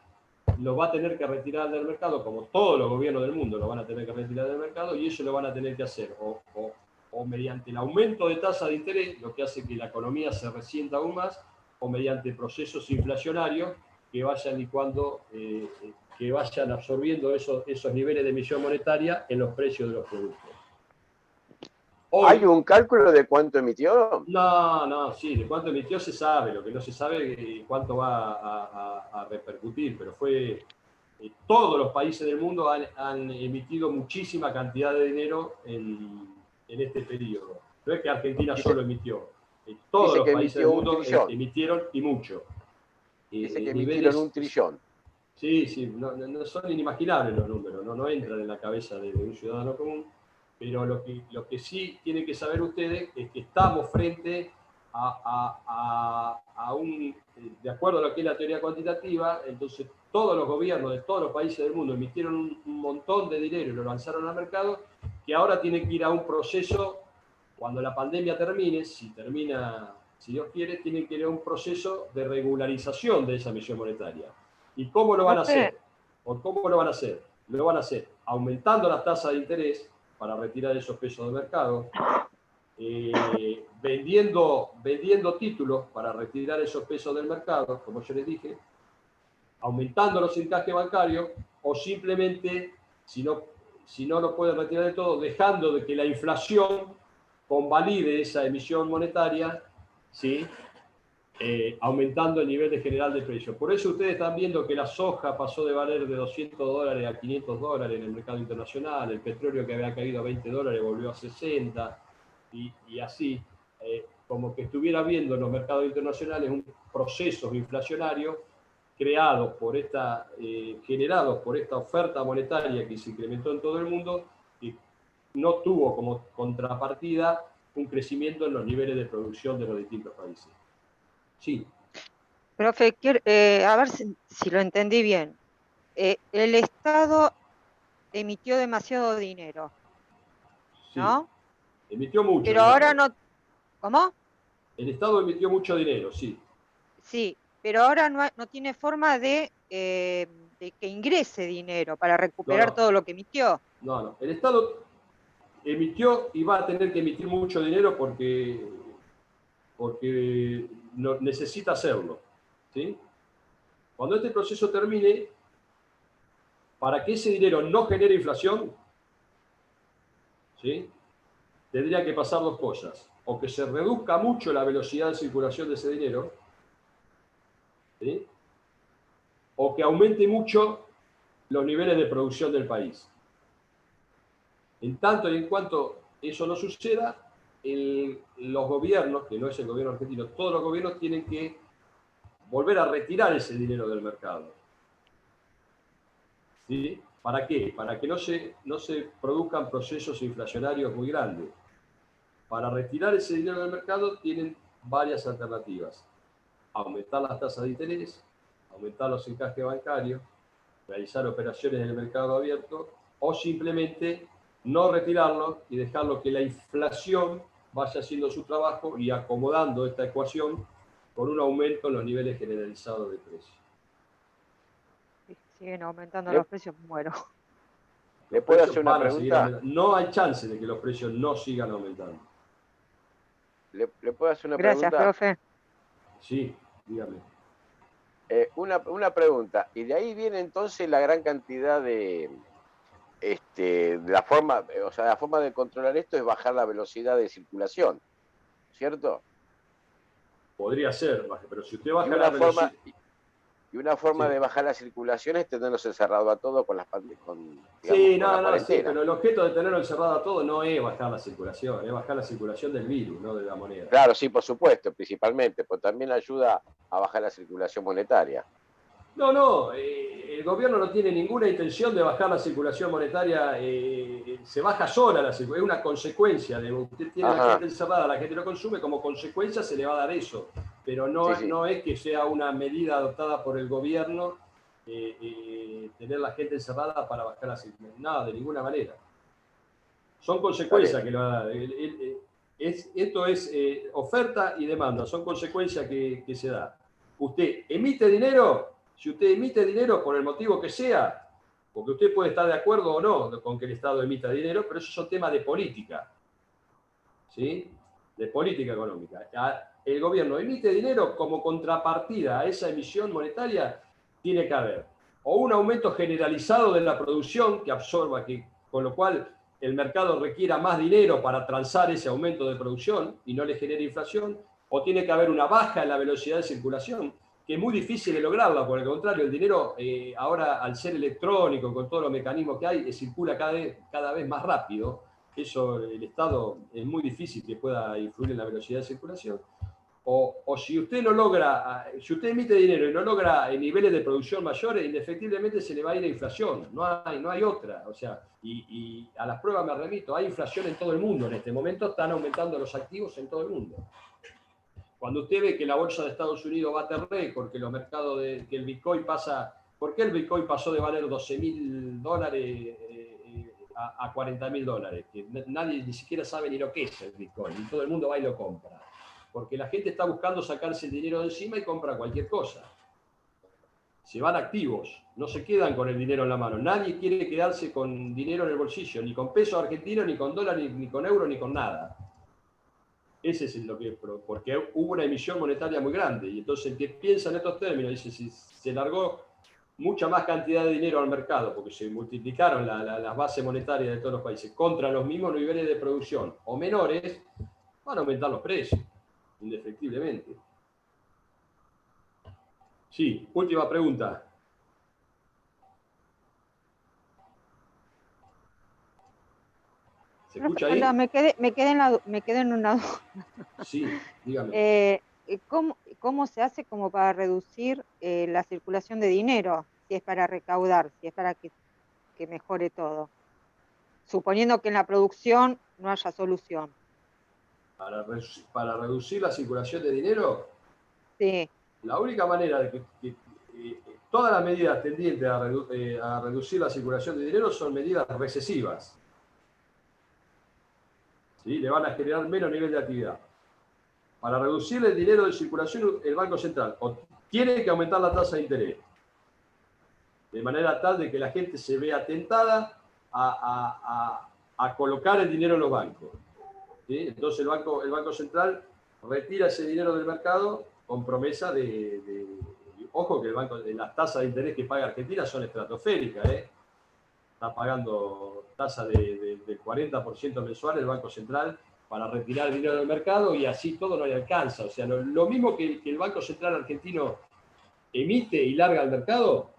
lo va a tener que retirar del mercado, como todos los gobiernos del mundo lo van a tener que retirar del mercado, y eso lo van a tener que hacer o mediante el aumento de tasa de interés, lo que hace que la economía se resienta aún más, o mediante procesos inflacionarios que vayan licuando, que vayan absorbiendo esos niveles de emisión monetaria en los precios de los productos. Hoy, ¿hay un cálculo de cuánto emitió? no, sí, de cuánto emitió se sabe, lo que no se sabe es cuánto va a repercutir, pero todos los países del mundo han emitido muchísima cantidad de dinero en este periodo. No es que Argentina solo emitió, todos los países del mundo emitieron y mucho. Dice que emitieron 1 trillón. Sí, no son inimaginables los números, no entran en la cabeza de un ciudadano común. Pero lo que sí tienen que saber ustedes es que estamos frente a de acuerdo a lo que es la teoría cuantitativa, entonces todos los gobiernos de todos los países del mundo emitieron un montón de dinero y lo lanzaron al mercado, que ahora tienen que ir a un proceso, cuando la pandemia termine, si Dios quiere, tienen que ir a un proceso de regularización de esa emisión monetaria. ¿Y cómo lo van a hacer? ¿Cómo lo van a hacer? Lo van a hacer aumentando las tasas de interés para retirar esos pesos del mercado, vendiendo títulos para retirar esos pesos del mercado, como yo les dije, aumentando los encajes bancarios, o simplemente, si no lo pueden retirar de todo, dejando de que la inflación convalide esa emisión monetaria, ¿sí? Aumentando el nivel de general de precios. Por eso ustedes están viendo que la soja pasó de valer de $200 a $500 en el mercado internacional, el petróleo que había caído a $20 volvió a 60, y así, como que estuviera viendo en los mercados internacionales un proceso inflacionario generados por esta oferta monetaria que se incrementó en todo el mundo y no tuvo como contrapartida un crecimiento en los niveles de producción de los distintos países. Sí. Profe, a ver si lo entendí bien. El Estado emitió demasiado dinero, ¿no? Sí, emitió mucho. Pero ahora no... ¿Cómo? El Estado emitió mucho dinero, sí. Sí, pero ahora no tiene forma de que ingrese dinero para recuperar todo lo que emitió. No. El Estado emitió y va a tener que emitir mucho dinero porque necesita hacerlo, ¿sí? Cuando este proceso termine, para que ese dinero no genere inflación, ¿sí?, tendría que pasar dos cosas: o que se reduzca mucho la velocidad de circulación de ese dinero, ¿sí?, o que aumente mucho los niveles de producción del país. En tanto y en cuanto eso no suceda, los gobiernos, que no es el gobierno argentino, todos los gobiernos tienen que volver a retirar ese dinero del mercado. ¿Sí? ¿Para qué? Para que no se produzcan procesos inflacionarios muy grandes. Para retirar ese dinero del mercado tienen varias alternativas: aumentar las tasas de interés, aumentar los encajes bancarios, realizar operaciones en el mercado abierto, o simplemente no retirarlo y dejarlo que la inflación vaya haciendo su trabajo y acomodando esta ecuación con un aumento en los niveles generalizados de precios. Si siguen aumentando los precios, muero. ¿Le puedo hacer una pregunta? No hay chance de que los precios no sigan aumentando. ¿Le puedo hacer una pregunta? Gracias, profe. Sí, dígame. Una pregunta. Y de ahí viene entonces la gran cantidad de la forma de controlar esto es bajar la velocidad de circulación, ¿cierto? Podría ser, pero si usted baja la velocidad... Y una forma de bajar la circulación es tenerlos encerrado a todos con las sí, pero el objeto de tenerlo encerrado a todos no es bajar la circulación, es bajar la circulación del virus, no de la moneda. Claro, sí, por supuesto, principalmente, pero también ayuda a bajar la circulación monetaria. No, el gobierno no tiene ninguna intención de bajar la circulación monetaria, se baja sola la circulación, es una consecuencia de usted tiene la gente encerrada, la gente lo consume, como consecuencia se le va a dar eso. pero no, Sí. no es que sea una medida adoptada por el gobierno tener la gente encerrada para bajar la circulación. Nada, de ninguna manera. Son consecuencias que lo va a dar. Esto es oferta y demanda, son consecuencias que se da. Usted emite dinero, si usted emite dinero por el motivo que sea, porque usted puede estar de acuerdo o no con que el Estado emita dinero, pero eso son temas de política, ¿sí? De política económica. El gobierno emite dinero como contrapartida a esa emisión monetaria, tiene que haber o un aumento generalizado de la producción que absorba, con lo cual el mercado requiera más dinero para transar ese aumento de producción y no le genere inflación, o tiene que haber una baja en la velocidad de circulación, que es muy difícil de lograrla. Por el contrario, el dinero ahora, al ser electrónico, con todos los mecanismos que hay, circula cada vez más rápido. Eso el Estado es muy difícil que pueda influir en la velocidad de circulación. O si usted no logra, si usted emite dinero y no logra niveles de producción mayores, indefectiblemente se le va a ir a inflación. No hay otra. O sea, y a las pruebas me remito, hay inflación en todo el mundo. En este momento están aumentando los activos en todo el mundo. Cuando usted ve que la bolsa de Estados Unidos bate récord, que los mercados que el Bitcoin pasa, ¿por qué el Bitcoin pasó de valer $12.000 a $40.000? Que nadie ni siquiera sabe ni lo que es el Bitcoin, y todo el mundo va y lo compra. Porque la gente está buscando sacarse el dinero de encima y compra cualquier cosa. Se van activos, no se quedan con el dinero en la mano. Nadie quiere quedarse con dinero en el bolsillo, ni con peso argentino, ni con dólar, ni con euro, ni con nada. Ese es lo que, porque hubo una emisión monetaria muy grande, y entonces el que piensa en estos términos dice, si se largó mucha más cantidad de dinero al mercado, porque se multiplicaron las bases monetarias de todos los países contra los mismos niveles de producción o menores, van a aumentar los precios, indefectiblemente. Sí, última pregunta. ¿Se escucha ahí? Me quedé en una duda. Sí, dígame. ¿Cómo se hace como para reducir la circulación de dinero? Si es para recaudar, si es para que mejore todo. Suponiendo que en la producción no haya solución. Para reducir la circulación de dinero, Sí. la única manera de que todas las medidas tendientes a reducir la circulación de dinero son medidas recesivas. ¿Sí? Le van a generar menos nivel de actividad. Para reducir el dinero de circulación, el Banco Central tiene que aumentar la tasa de interés, de manera tal de que la gente se vea tentada a colocar el dinero en los bancos. ¿Sí? Entonces el Banco Central retira ese dinero del mercado con promesa ojo que las tasas de interés que paga Argentina son estratosféricas, ¿eh? Está pagando tasas del 40% mensual el Banco Central para retirar el dinero del mercado, y así todo no le alcanza. O sea, lo mismo que el Banco Central argentino emite y larga al mercado,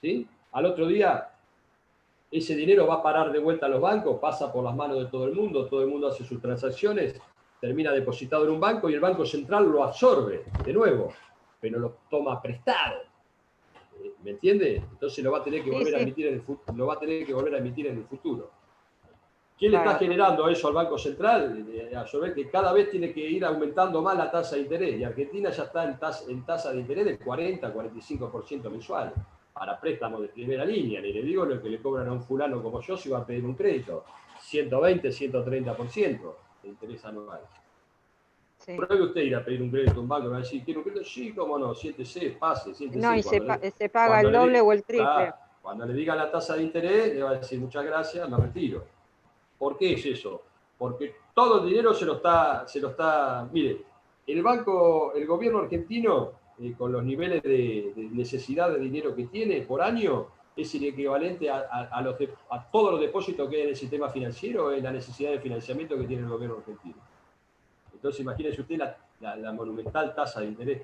¿sí? Al otro día ese dinero va a parar de vuelta a los bancos, pasa por las manos de todo el mundo hace sus transacciones, termina depositado en un banco y el Banco Central lo absorbe de nuevo, pero lo toma prestado. ¿Me entiende? Entonces lo va a tener que volver a emitir en el futuro. ¿Quién le está generando eso al Banco Central? Absorber que cada vez tiene que ir aumentando más la tasa de interés, y Argentina ya está en tasa de interés del 40-45% mensual para préstamos de primera línea. Ni le digo lo que le cobran a un fulano como yo si va a pedir un crédito, 120-130% de interés anual. Sí. Pruebe usted ir a pedir un crédito a un banco y va a decir, ¿quiero un crédito? Sí, cómo no, siéntese, pase, siéntese. No, y se paga el doble o el triple. Cuando le digan la tasa de interés, le va a decir, muchas gracias, me retiro. ¿Por qué es eso? Porque todo el dinero se lo está... Mire, el gobierno argentino, con los niveles de necesidad de dinero que tiene por año, es el equivalente a todos los depósitos que hay en el sistema financiero, es la necesidad de financiamiento que tiene el gobierno argentino. Entonces imagínese usted la monumental tasa de interés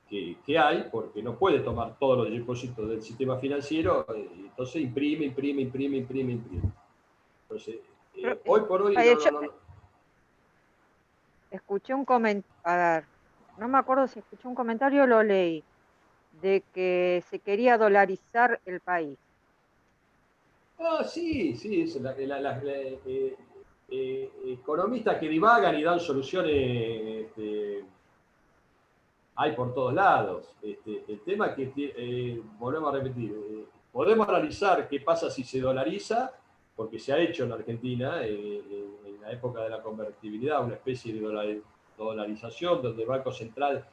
que hay, porque no puede tomar todos los depósitos del sistema financiero, entonces imprime. Entonces, hoy por hoy Escuché un comentario, a ver, no me acuerdo si escuché un comentario o lo leí, de que se quería dolarizar el país. Sí, economistas que divagan y dan soluciones, hay por todos lados. El tema es que, volvemos a repetir, podemos analizar qué pasa si se dolariza, porque se ha hecho en la Argentina, en la época de la convertibilidad, una especie de dolarización, donde el Banco Central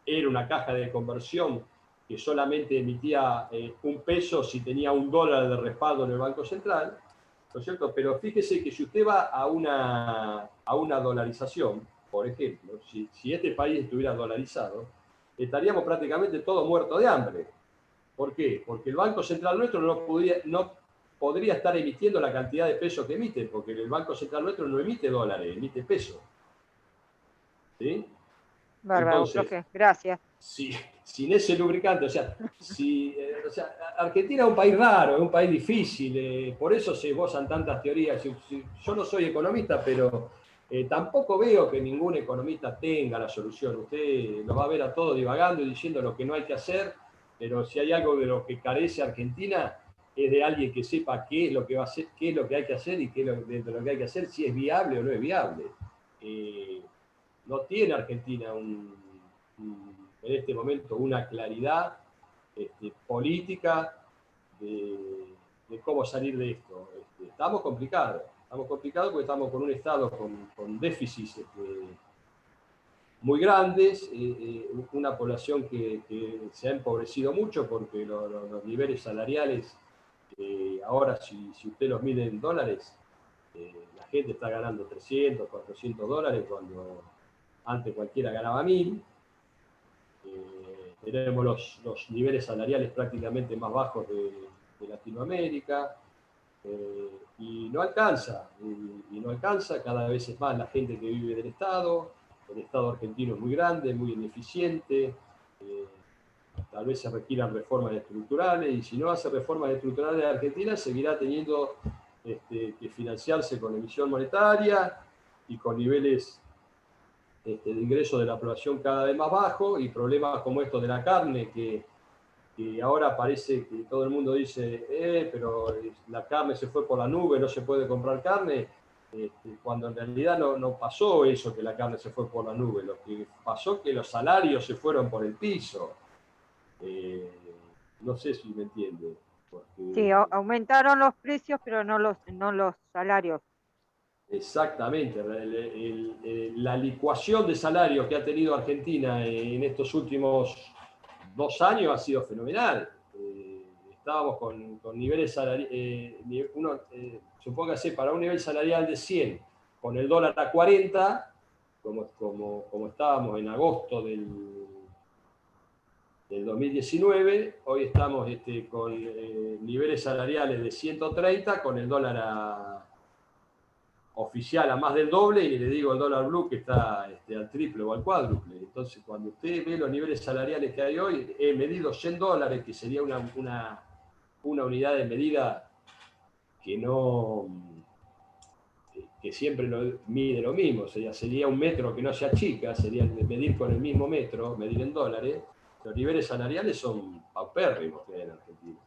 era una caja de conversión que solamente emitía un peso si tenía $1 de respaldo en el Banco Central, ¿no es cierto? Pero fíjese que si usted va a una dolarización, por ejemplo, si este país estuviera dolarizado, estaríamos prácticamente todos muertos de hambre. ¿Por qué? Porque el Banco Central nuestro no podría estar emitiendo la cantidad de pesos que emite, porque el Banco Central nuestro no emite dólares, emite pesos. ¿Sí? Bárbaro, Entonces, profe, gracias. sin ese lubricante, Argentina es un país raro, es un país difícil, por eso se esbozan tantas teorías. Yo no soy economista, pero tampoco veo que ningún economista tenga la solución. Usted lo va a ver a todos divagando y diciendo lo que no hay que hacer, pero si hay algo de lo que carece Argentina, es de alguien que sepa qué es lo que va a hacer, qué es lo que hay que hacer y qué es lo que hay que hacer, si es viable o no es viable. No tiene Argentina en este momento una claridad política de cómo salir de esto. Estamos complicados porque estamos con un Estado con déficits muy grandes, una población que se ha empobrecido mucho porque los niveles salariales, ahora si usted los mide en dólares, la gente está ganando 300, 400 dólares cuando antes cualquiera ganaba 1000. Tenemos los niveles salariales prácticamente más bajos de Latinoamérica, y no alcanza, cada vez es más la gente que vive del Estado. El Estado argentino es muy grande, muy ineficiente, tal vez se requieran reformas estructurales, y si no hace reformas estructurales Argentina, seguirá teniendo que financiarse con emisión monetaria y con niveles de ingreso de la población cada vez más bajo, y problemas como esto de la carne, que ahora parece que todo el mundo dice, pero la carne se fue por la nube, no se puede comprar carne, cuando en realidad no pasó eso, que la carne se fue por la nube. Lo que pasó es que los salarios se fueron por el piso. No sé si me entiende. Porque... Sí, aumentaron los precios, pero no los salarios. Exactamente. La licuación de salarios que ha tenido Argentina en estos últimos 2 años ha sido fenomenal. Estábamos con niveles salariales, supóngase, para un nivel salarial de 100, con el dólar a 40, como estábamos en agosto del 2019, hoy estamos con niveles salariales de 130, con el dólar oficial a más del doble, y le digo el dólar blue que está al triple o al cuádruple. Entonces, cuando usted ve los niveles salariales que hay hoy, he medido $100, que sería una unidad de medida que siempre mide lo mismo, sería un metro que no se achica, sería medir con el mismo metro, medir en dólares. Los niveles salariales son paupérrimos que hay en Argentina.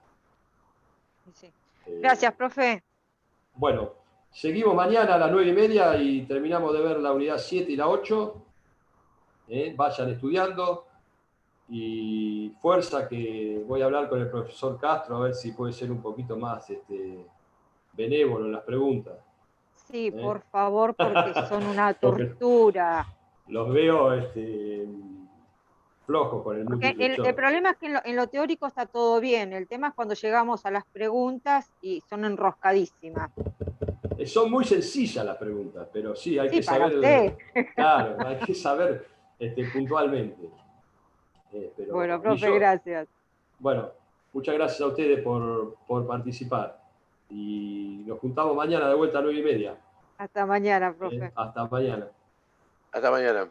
Sí. Gracias, profe. Bueno, seguimos mañana a las 9:30 y terminamos de ver la unidad 7 y la 8. Vayan estudiando y fuerza, que voy a hablar con el profesor Castro a ver si puede ser un poquito más benévolo en las preguntas. Sí, por favor, porque son una tortura. Los veo flojos con el múltiple choice. El problema es que en lo teórico está todo bien. El tema es cuando llegamos a las preguntas y son enroscadísimas. Son muy sencillas las preguntas, pero sí, hay que para saber. Usted. Claro, hay que saber puntualmente. Bueno, profe, gracias. Bueno, muchas gracias a ustedes por participar. Y nos juntamos mañana de vuelta a 9:30. Hasta mañana, profe. Hasta mañana. Hasta mañana.